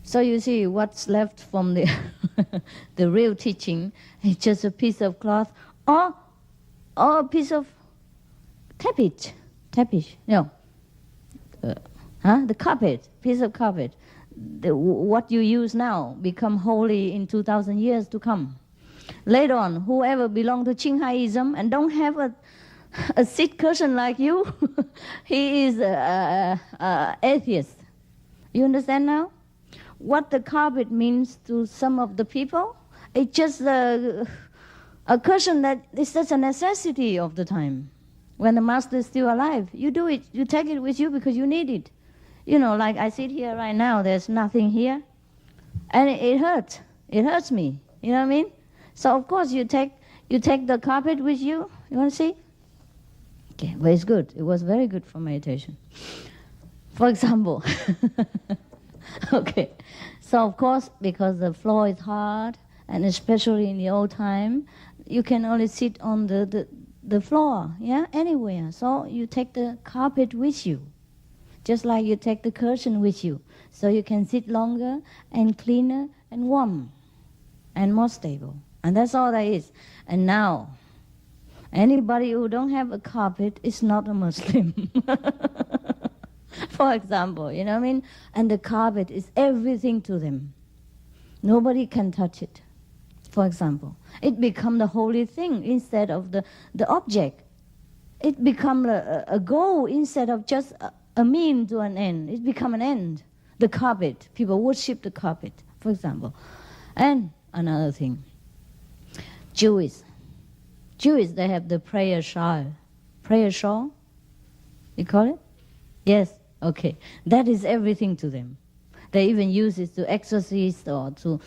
So you see, what's left from the the real teaching is just a piece of cloth or a piece of tapete. No. The carpet, piece of carpet. What you use now become holy in 2,000 years to come. Later on, whoever belong to Qinghaiism and don't have a Sikh cushion like you, he is atheist. You understand now? What the carpet means to some of the people, it's just a cushion that is such a necessity of the time. When the master is still alive, you do it, you take it with you because you need it. You know, like I sit here right now, there's nothing here, and it hurts. It hurts me. You know what I mean? So of course you take the carpet with you. You want to see? Okay, but it's good. It was very good for meditation. For example, okay. So of course, because the floor is hard, and especially in the old time, you can only sit on the floor, yeah, anywhere. So you take the carpet with you, just like you take the curtain with you, so you can sit longer and cleaner and warm and more stable. And that's all that is. And now, anybody who don't have a carpet is not a Muslim. For example, you know what I mean? And the carpet is everything to them. Nobody can touch it. For example, it become the holy thing instead of the object. It become a goal instead of just a mean to an end. It become an end. The carpet, people worship the carpet, for example. And another thing, Jewish, they have the prayer shawl. Prayer shawl, you call it? Yes, okay. That is everything to them. They even use it to exorcise or to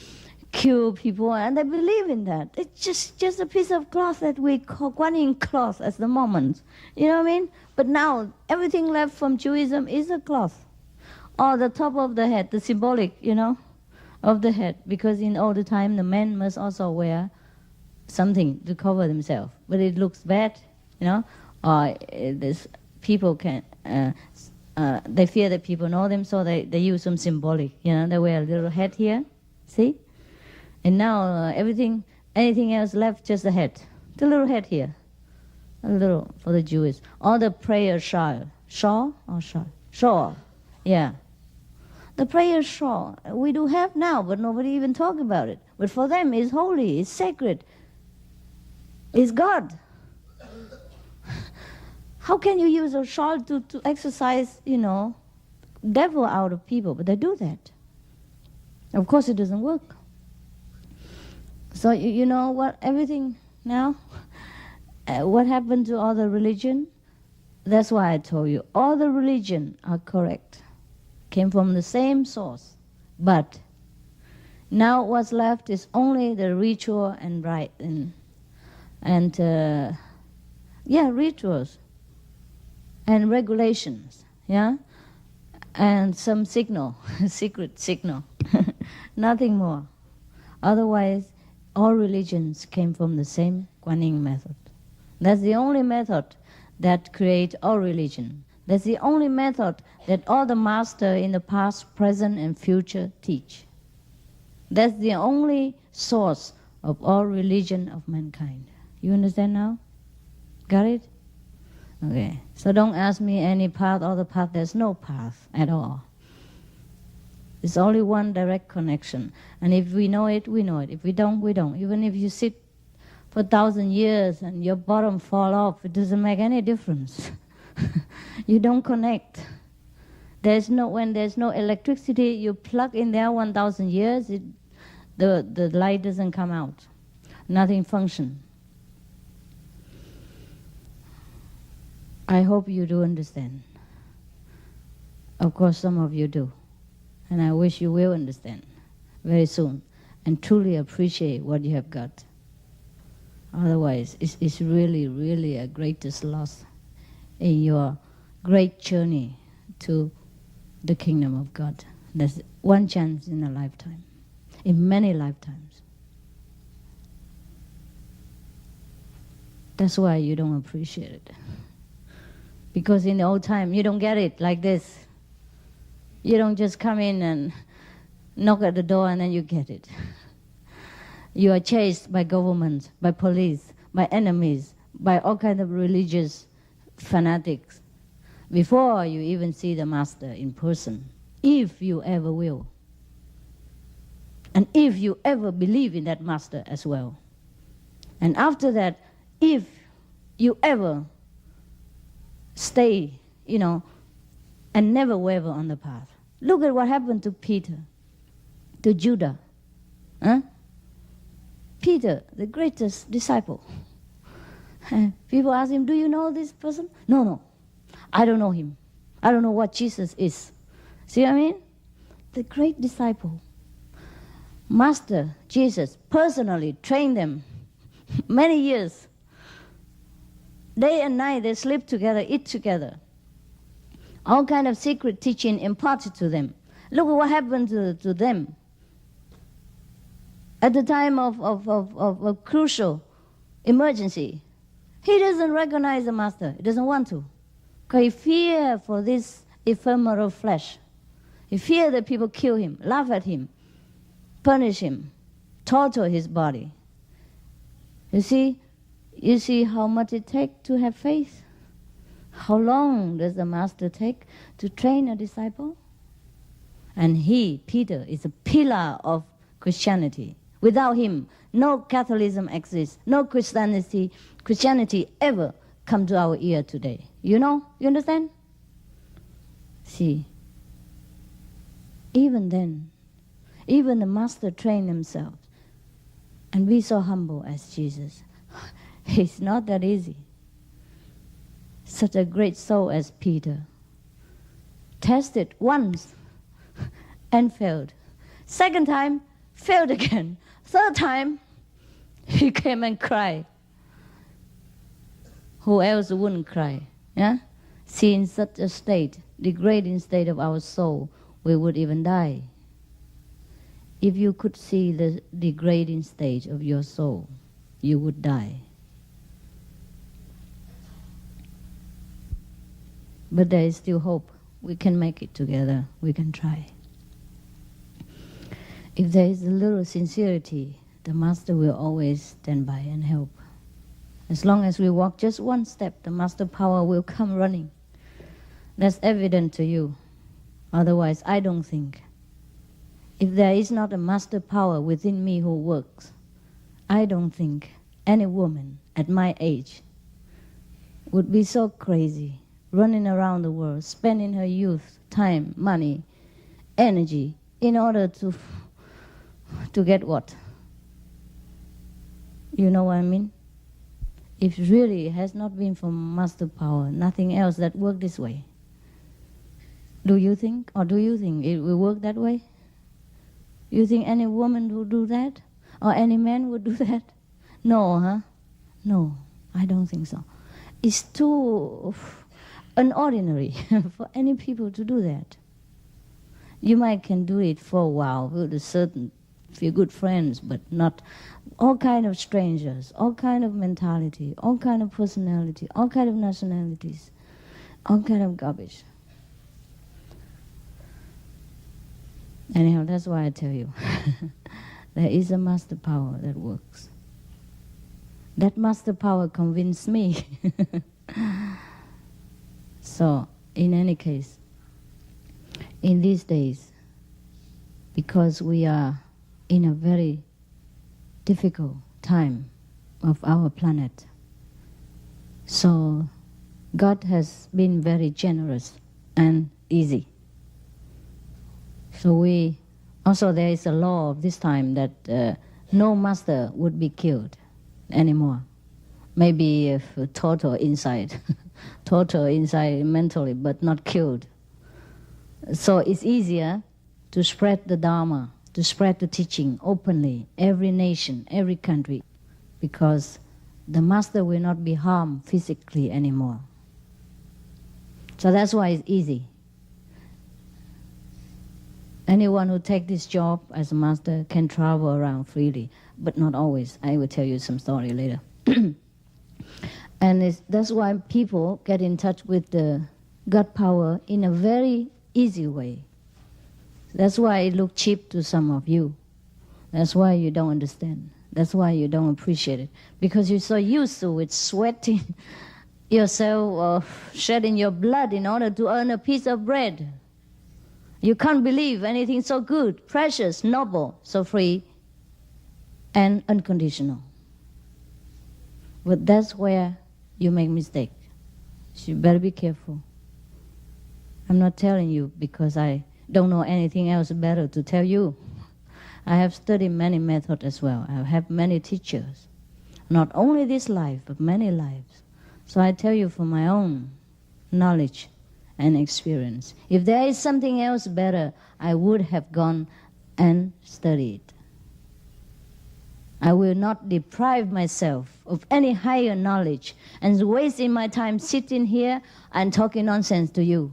cure people, and they believe in that. It's just a piece of cloth that we call Kuan Yin cloth at the moment. You know what I mean? But now, everything left from Judaism is a cloth. Or the top of the head, the symbolic, you know, of the head. Because in all the time, the men must also wear something to cover themselves. But it looks bad, you know. Or this people can, they fear that people know them, so they use some symbolic, you know. They wear a little hat here, see? And now anything else left, just the head. The little head here. A little for the Jews. Or the prayer shawl. Shawl or shawl? Shawl, yeah. The prayer shawl we do have now, but nobody even talk about it. But for them, it's holy, it's sacred. It's God. How can you use a shawl to exorcise, you know, devil out of people? But they do that. Of course, it doesn't work. So you know what? Everything now, What happened to all the religion? That's why I told you, all the religion are correct. Came from the same source. But now what's left is only the ritual and rite rituals and regulations, and some signal, secret signal, nothing more. Otherwise, all religions came from the same Guanyin method. That's the only method that creates all religion. That's the only method that all the masters in the past, present, and future teach. That's the only source of all religion of mankind. You understand now? Got it? Okay. So don't ask me any path or the path. There's no path at all. It's only one direct connection. And if we know it, we know it. If we don't, we don't. Even if you sit for 1,000 years and your bottom fall off, it doesn't make any difference. You don't connect. When there's no electricity, you plug in there 1,000 years, the light doesn't come out. Nothing functions. I hope you do understand. Of course, some of you do. And I wish you will understand very soon and truly appreciate what you have got. Otherwise, it's really, really a greatest loss in your great journey to the kingdom of God. There's one chance in a lifetime, in many lifetimes. That's why you don't appreciate it. Because in the old time, you don't get it like this. You don't just come in and knock at the door and then you get it. You are chased by government, by police, by enemies, by all kinds of religious fanatics before you even see the master in person, if you ever will. And if you ever believe in that master as well. And after that, if you ever stay, and never waver on the path. Look at what happened to Peter, to Judah. Peter, the greatest disciple. People ask him, do you know this person? No, I don't know him. I don't know what Jesus is. See what I mean? The great disciple. Master Jesus personally trained them many years. Day and night they sleep together, eat together. All kind of secret teaching imparted to them. Look at what happened to them. At the time of a crucial emergency, he doesn't recognize the master. He doesn't want to. Because he fears for this ephemeral flesh. He fears that people kill him, laugh at him, punish him, torture his body. You see how much it takes to have faith? How long does the master take to train a disciple? And he, Peter, is a pillar of Christianity. Without him, no Catholicism exists, no Christianity ever come to our ear today. You understand? See, even then, even the master trained himself, and be so humble as Jesus. It's not that easy. Such a great soul as Peter. Tested once and failed. Second time, failed again. Third time, he came and cried. Who else wouldn't cry? Yeah? See, in such a state, degrading state of our soul, we would even die. If you could see the degrading stage of your soul, you would die. But there is still hope. We can make it together. We can try. If there is a little sincerity, the master will always stand by and help. As long as we walk just one step, the master power will come running. That's evident to you. Otherwise, I don't think. If there is not a master power within me who works, I don't think any woman at my age would be so crazy, running around the world, spending her youth, time, money, energy, in order to get what? You know what I mean? If really it has not been for master power, nothing else that worked this way. Do you think it will work that way? You think any woman would do that? Or any man would do that? No, huh? No, I don't think so. It's too unordinary for any people to do that. You might can do it for a while with a certain few good friends, but not all kind of strangers, all kind of mentality, all kind of personality, all kind of nationalities, all kind of garbage. Anyhow, that's why I tell you, there is a master power that works. That master power convinced me. So, in any case, in these days, because we are in a very difficult time of our planet, so God has been very generous and easy. So there is a law of this time that no master would be killed anymore. Maybe if total inside mentally, but not killed. So it's easier to spread the Dharma, to spread the teaching openly, every nation, every country, because the master will not be harmed physically anymore. So that's why it's easy. Anyone who takes this job as a master can travel around freely, but not always. I will tell you some story later. And that's why people get in touch with the God power in a very easy way. That's why it looks cheap to some of you. That's why you don't understand. That's why you don't appreciate it. Because you're so used to it, sweating yourself or shedding your blood in order to earn a piece of bread. You can't believe anything so good, precious, noble, so free, and unconditional. But that's where you make mistake. So you better be careful. I'm not telling you because I don't know anything else better to tell you. I have studied many methods as well. I have many teachers. Not only this life, but many lives. So I tell you from my own knowledge and experience. If there is something else better, I would have gone and studied. I will not deprive myself of any higher knowledge and wasting my time sitting here and talking nonsense to you.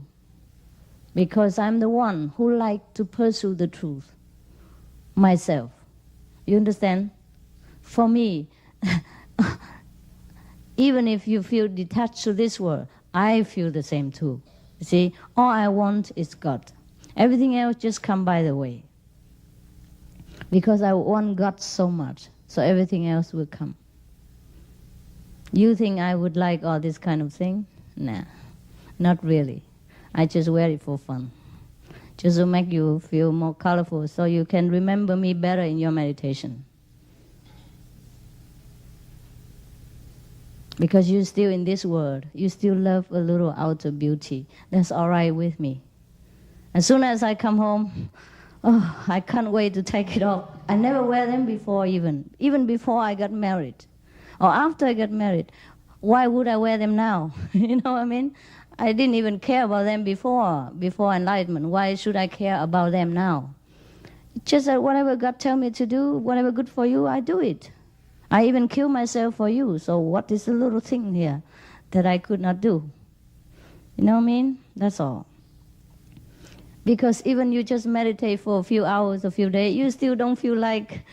Because I'm the one who like to pursue the truth myself. You understand? For me, even if you feel detached to this world, I feel the same too. You see, all I want is God. Everything else just come by the way. Because I want God so much, so everything else will come. You think I would like all this kind of thing? Nah, not really. I just wear it for fun. Just to make you feel more colorful so you can remember me better in your meditation. Because you're still in this world, you still love a little outer beauty. That's all right with me. As soon as I come home, oh, I can't wait to take it off. I never wear them before even before I got married. Or after I got married. Why would I wear them now? You know what I mean? I didn't even care about them before enlightenment. Why should I care about them now? It's just that whatever God tell me to do, whatever good for you, I do it. I even kill myself for you. So what is the little thing here that I could not do? You know what I mean? That's all. Because even you just meditate for a few hours, a few days, you still don't feel like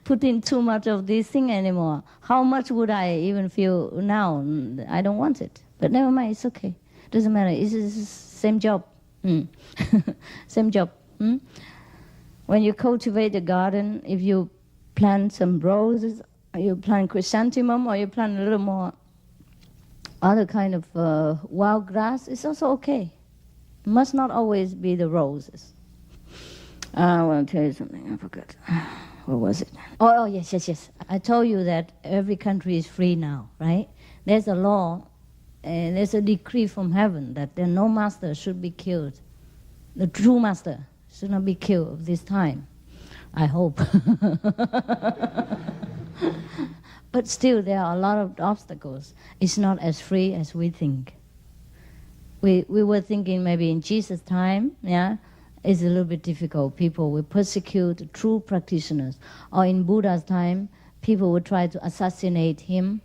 putting too much of this thing anymore. How much would I even feel now? I don't want it. But never mind, it's okay. Doesn't matter. It's the same job. Same job. When you cultivate a garden, if you plant some roses, or you plant chrysanthemum, or you plant a little more other kind of wild grass, it's also okay. It must not always be the roses. I want to tell you something. I forgot. What was it? Oh, yes. I told you that every country is free now, right? There's a law, there's a decree from heaven that no master should be killed. The true master should not be killed this time. I hope. But still, there are a lot of obstacles. It's not as free as we think. We were thinking maybe in Jesus' time, yeah, it's a little bit difficult. People will persecute true practitioners. Or in Buddha's time, people would try to assassinate him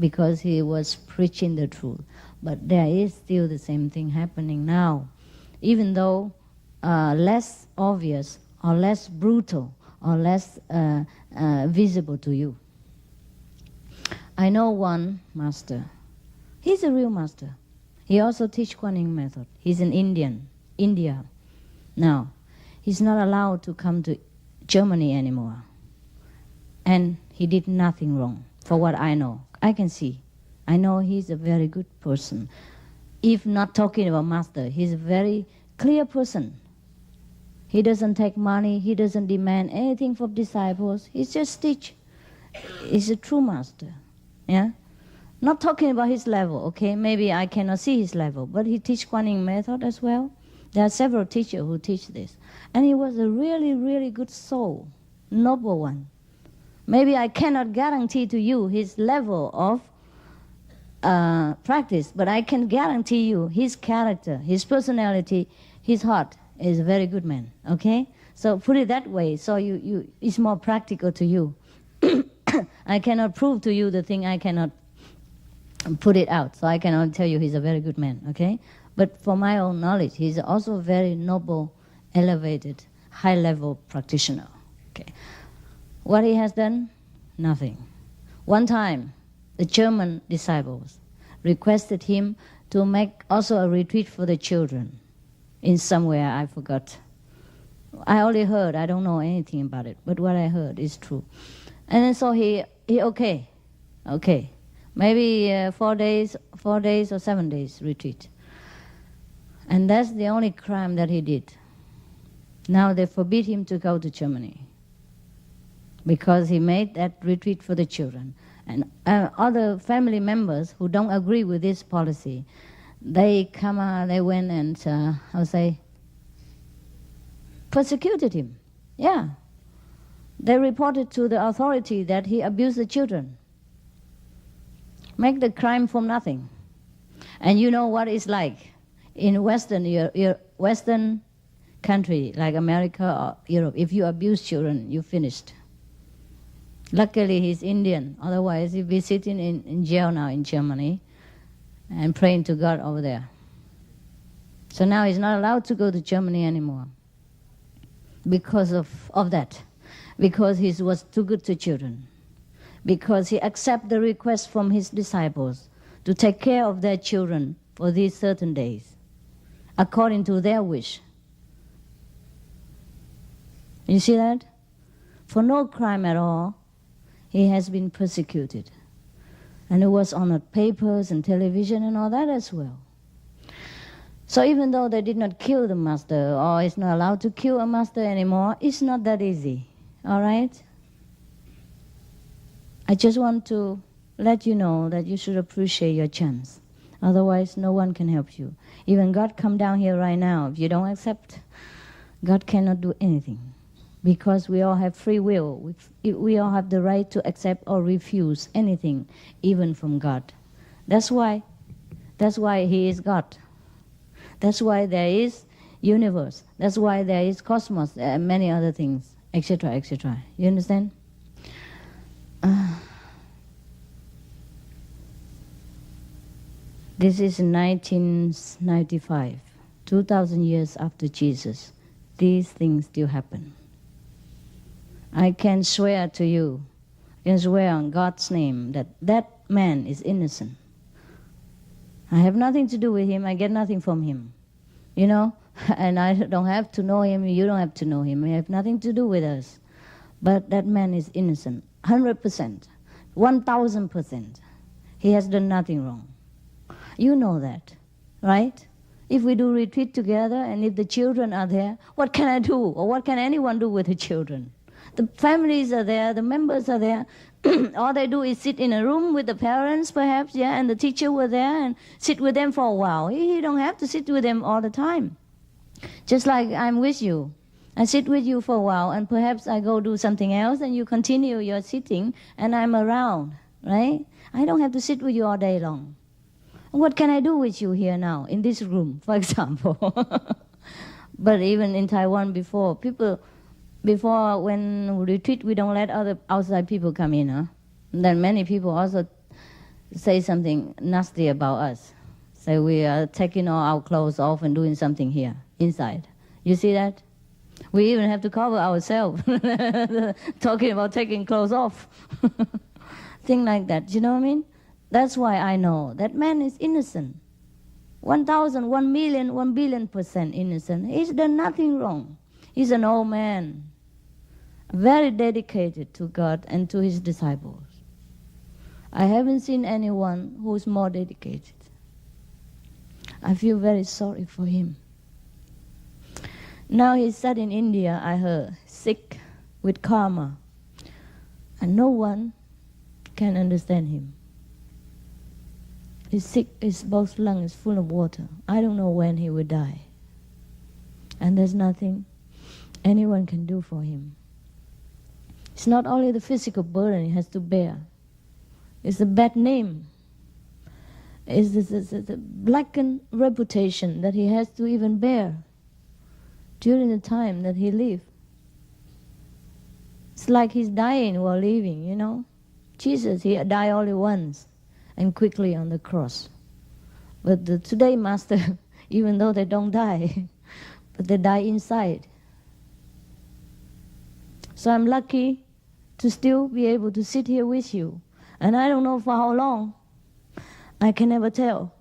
because he was preaching the truth. But there is still the same thing happening now. Even though less obvious or less brutal or less visible to you. I know one master. He's a real master. He also teaches Kuan Yin method. He's in India. Now, he's not allowed to come to Germany anymore. And he did nothing wrong, for what I know. I can see. I know he's a very good person. If not talking about master, he's a very clear person. He doesn't take money. He doesn't demand anything from disciples. He just teach. He's a true master. Yeah? Not talking about his level, okay? Maybe I cannot see his level, but he teach Kuan Yin method as well. There are several teachers who teach this. And he was a really, really good soul, noble one. Maybe I cannot guarantee to you his level of practice, but I can guarantee you his character, his personality, his heart is a very good man, okay? So put it that way, so it's more practical to you. I cannot prove to you the thing I cannot put it out, so I cannot tell you he's a very good man, okay? But for my own knowledge, he's also a very noble, elevated, high-level practitioner, okay? What he has done? Nothing. One time, the German disciples requested him to make also a retreat for the children in somewhere, I forgot. I only heard, I don't know anything about it, but what I heard is true. And then so he okay, maybe 4 days or 7 days retreat. And that's the only crime that he did. Now they forbid him to go to Germany because he made that retreat for the children. And other family members who don't agree with this policy, they went and, persecuted him. Yeah. They reported to the authority that he abused the children. Make the crime from nothing. And you know what it's like. In Western country, like America or Europe, if you abuse children, you're finished. Luckily, he's Indian. Otherwise, he'd be sitting in jail now in Germany and praying to God over there. So now he's not allowed to go to Germany anymore because of that. Because he was too good to children. Because he accepted the request from his disciples to take care of their children for these certain days, according to their wish. You see that? For no crime at all, he has been persecuted. And it was on the papers and television and all that as well. So even though they did not kill the master, or is not allowed to kill a master anymore, it's not that easy. All right? I just want to let you know that you should appreciate your chance. Otherwise, no one can help you. Even God come down here right now. If you don't accept, God cannot do anything. Because we all have free will. We all have the right to accept or refuse anything, even from God. That's why He is God. That's why there is universe. That's why there is cosmos and many other things, etc., etc. You understand? This is 1995, 2,000 years after Jesus. These things still happen. I can swear to you, I can swear on God's name that that man is innocent. I have nothing to do with him. I get nothing from him. You know? And I don't have to know him. You don't have to know him. He have nothing to do with us. But that man is innocent. 100%. 1,000%. He has done nothing wrong. You know that, right? If we do retreat together and if the children are there, what can I do? Or what can anyone do with the children? The families are there, the members are there. All they do is sit in a room with the parents, perhaps, yeah, and the teacher were there and sit with them for a while. You don't have to sit with them all the time. Just like I'm with you. I sit with you for a while and perhaps I go do something else and you continue your sitting and I'm around. right? I don't have to sit with you all day long. What can I do with you here now, in this room, for example? But even in Taiwan before when we retreat, we don't let other outside people come in, huh? And then many people also say something nasty about us. Say we are taking all our clothes off and doing something here, inside. You see that? We even have to cover ourselves, talking about taking clothes off. Thing like that, you know what I mean? That's why I know that man is innocent. 1,000, 1 million, 1 billion% innocent. He's done nothing wrong. He's an old man, very dedicated to God and to his disciples. I haven't seen anyone who's more dedicated. I feel very sorry for him. Now he's sat in India, I heard, sick with karma. And no one can understand him. He's sick, his both lungs full of water. I don't know when he will die. And there's nothing anyone can do for him. It's not only the physical burden he has to bear. It's a bad name. It's the blackened reputation that he has to even bear during the time that he lived. It's like he's dying while living, you know. Jesus, he died only once and quickly on the cross. But the today master, even though they don't die, but they die inside. So I'm lucky to still be able to sit here with you. And I don't know for how long. I can never tell.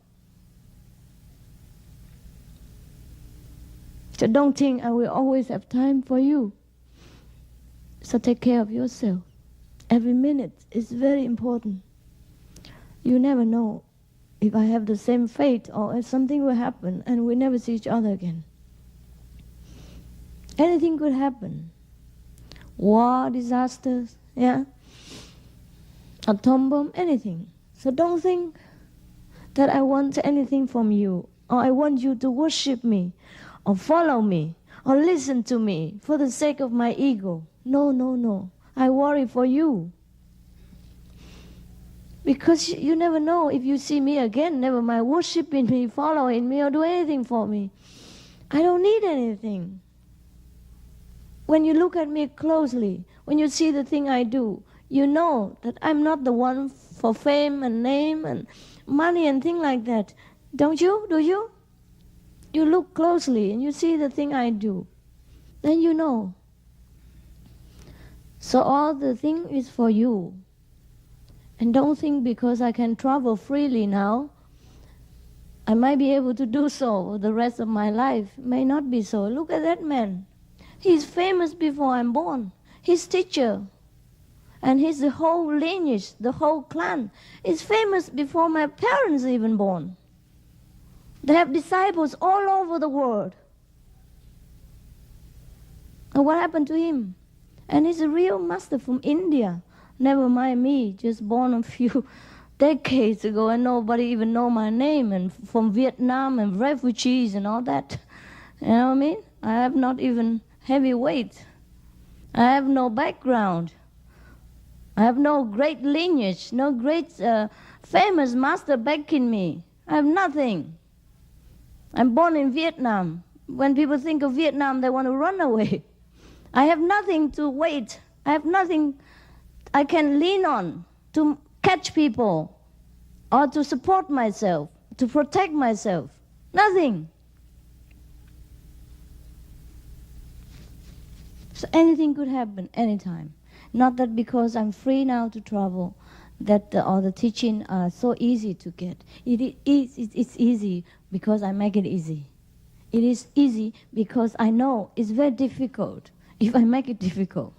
So don't think I will always have time for you. So take care of yourself. Every minute is very important. You never know if I have the same fate or if something will happen and we never see each other again. Anything could happen. War, disasters, yeah? Atom bomb, anything. So don't think that I want anything from you, or I want you to worship me, or follow me, or listen to me for the sake of my ego. No, no, no. I worry for you. Because you never know if you see me again, never mind worshiping me, following me, or do anything for me. I don't need anything. When you look at me closely, when you see the thing I do, you know that I'm not the one for fame and name and money and things like that. Don't you? Do you? You look closely and you see the thing I do. Then you know. So all the thing is for you. And don't think because I can travel freely now, I might be able to do so the rest of my life. May not be so. Look at that man. He's famous before I'm born. His teacher and his whole lineage, the whole clan, is famous before my parents even born. They have disciples all over the world. And what happened to him? And he's a real master from India. Never mind me, just born a few decades ago and nobody even know my name, and from Vietnam and refugees and all that. You know what I mean? I have not even heavy weight. I have no background. I have no great lineage, no great famous master backing me. I have nothing. I'm born in Vietnam. When people think of Vietnam, they want to run away. I have nothing to wait. I have nothing I can lean on to catch people or to support myself, to protect myself. Nothing. So anything could happen anytime. Not that because I'm free now to travel, that all the teaching are so easy to get. It's easy because I make it easy. It is easy because I know it's very difficult if I make it difficult.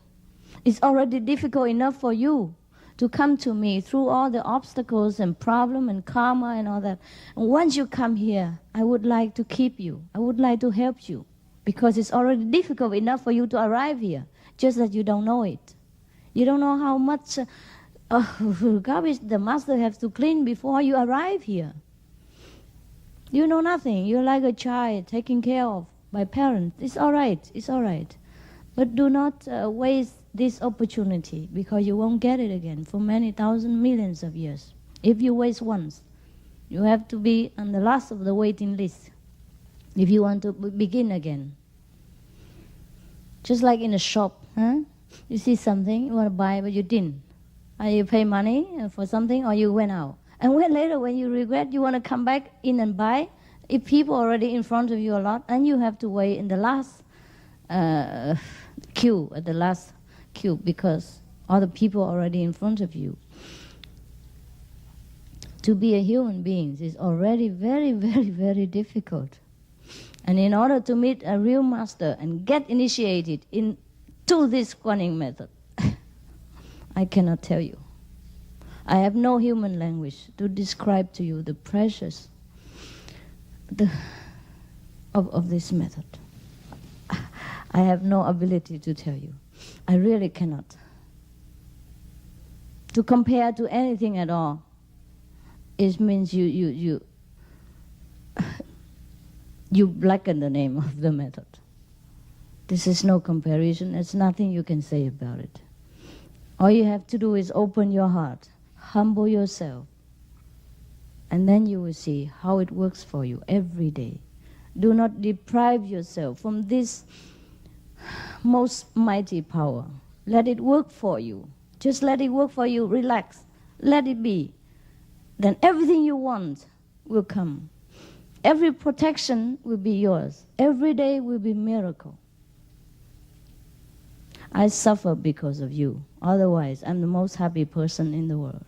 It's already difficult enough for you to come to me through all the obstacles and problem and karma and all that. And once you come here, I would like to keep you. I would like to help you because it's already difficult enough for you to arrive here, just that you don't know it. You don't know how much garbage the master has to clean before you arrive here. You know nothing. You're like a child taken care of by parents. It's all right. It's all right. But do not waste this opportunity because you won't get it again for many thousand millions of years. If you waste once, you have to be on the last of the waiting list if you want to begin again. Just like in a shop, huh? You see something, you want to buy, but you didn't. And you pay money for something or you went out. And when later, when you regret, you want to come back in and buy, if people are already in front of you a lot, and you have to wait in the last queue, at the last queue, because other people are already in front of you. To be a human being is already very, very, very difficult. And in order to meet a real master and get initiated into this Guanyin method, I cannot tell you. I have no human language to describe to you the precious of this method. I have no ability to tell you. I really cannot. To compare to anything at all, it means you blacken the name of the method. This is no comparison. There's nothing you can say about it. All you have to do is open your heart, humble yourself, and then you will see how it works for you every day. Do not deprive yourself from this most mighty power. Let it work for you. Just let it work for you. Relax. Let it be. Then everything you want will come. Every protection will be yours. Every day will be miracle. I suffer because of you. Otherwise, I'm the most happy person in the world.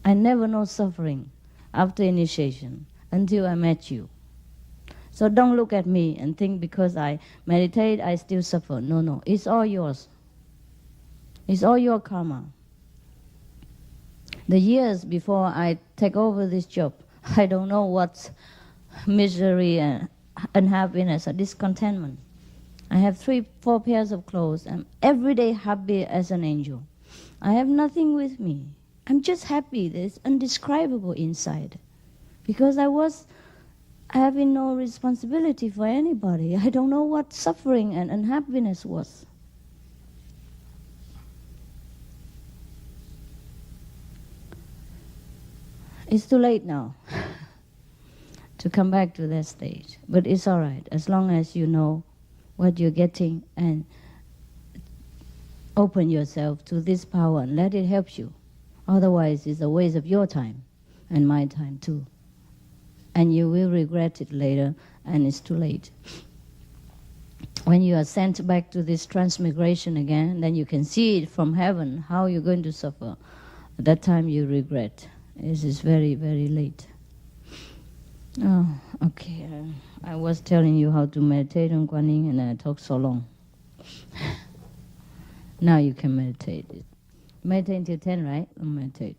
I never know suffering after initiation until I met you. So don't look at me and think because I meditate, I still suffer. No, no. It's all yours. It's all your karma. The years before I take over this job, I don't know what's misery and unhappiness or discontentment. I have 3-4 pairs of clothes. I'm every day happy as an angel. I have nothing with me. I'm just happy. There's indescribable inside. Because I was having no responsibility for anybody. I don't know what suffering and unhappiness was. It's too late now to come back to that stage. But it's all right, as long as you know what you're getting and open yourself to this power and let it help you. Otherwise, it's a waste of your time and my time too. And you will regret it later, and it's too late. When you are sent back to this transmigration again, then you can see it from heaven, how you're going to suffer. At that time you regret. This is very, very late. Oh, okay. I was telling you how to meditate on Guanyin, and I talked so long. Now you can meditate. Meditate until 10, right? Meditate.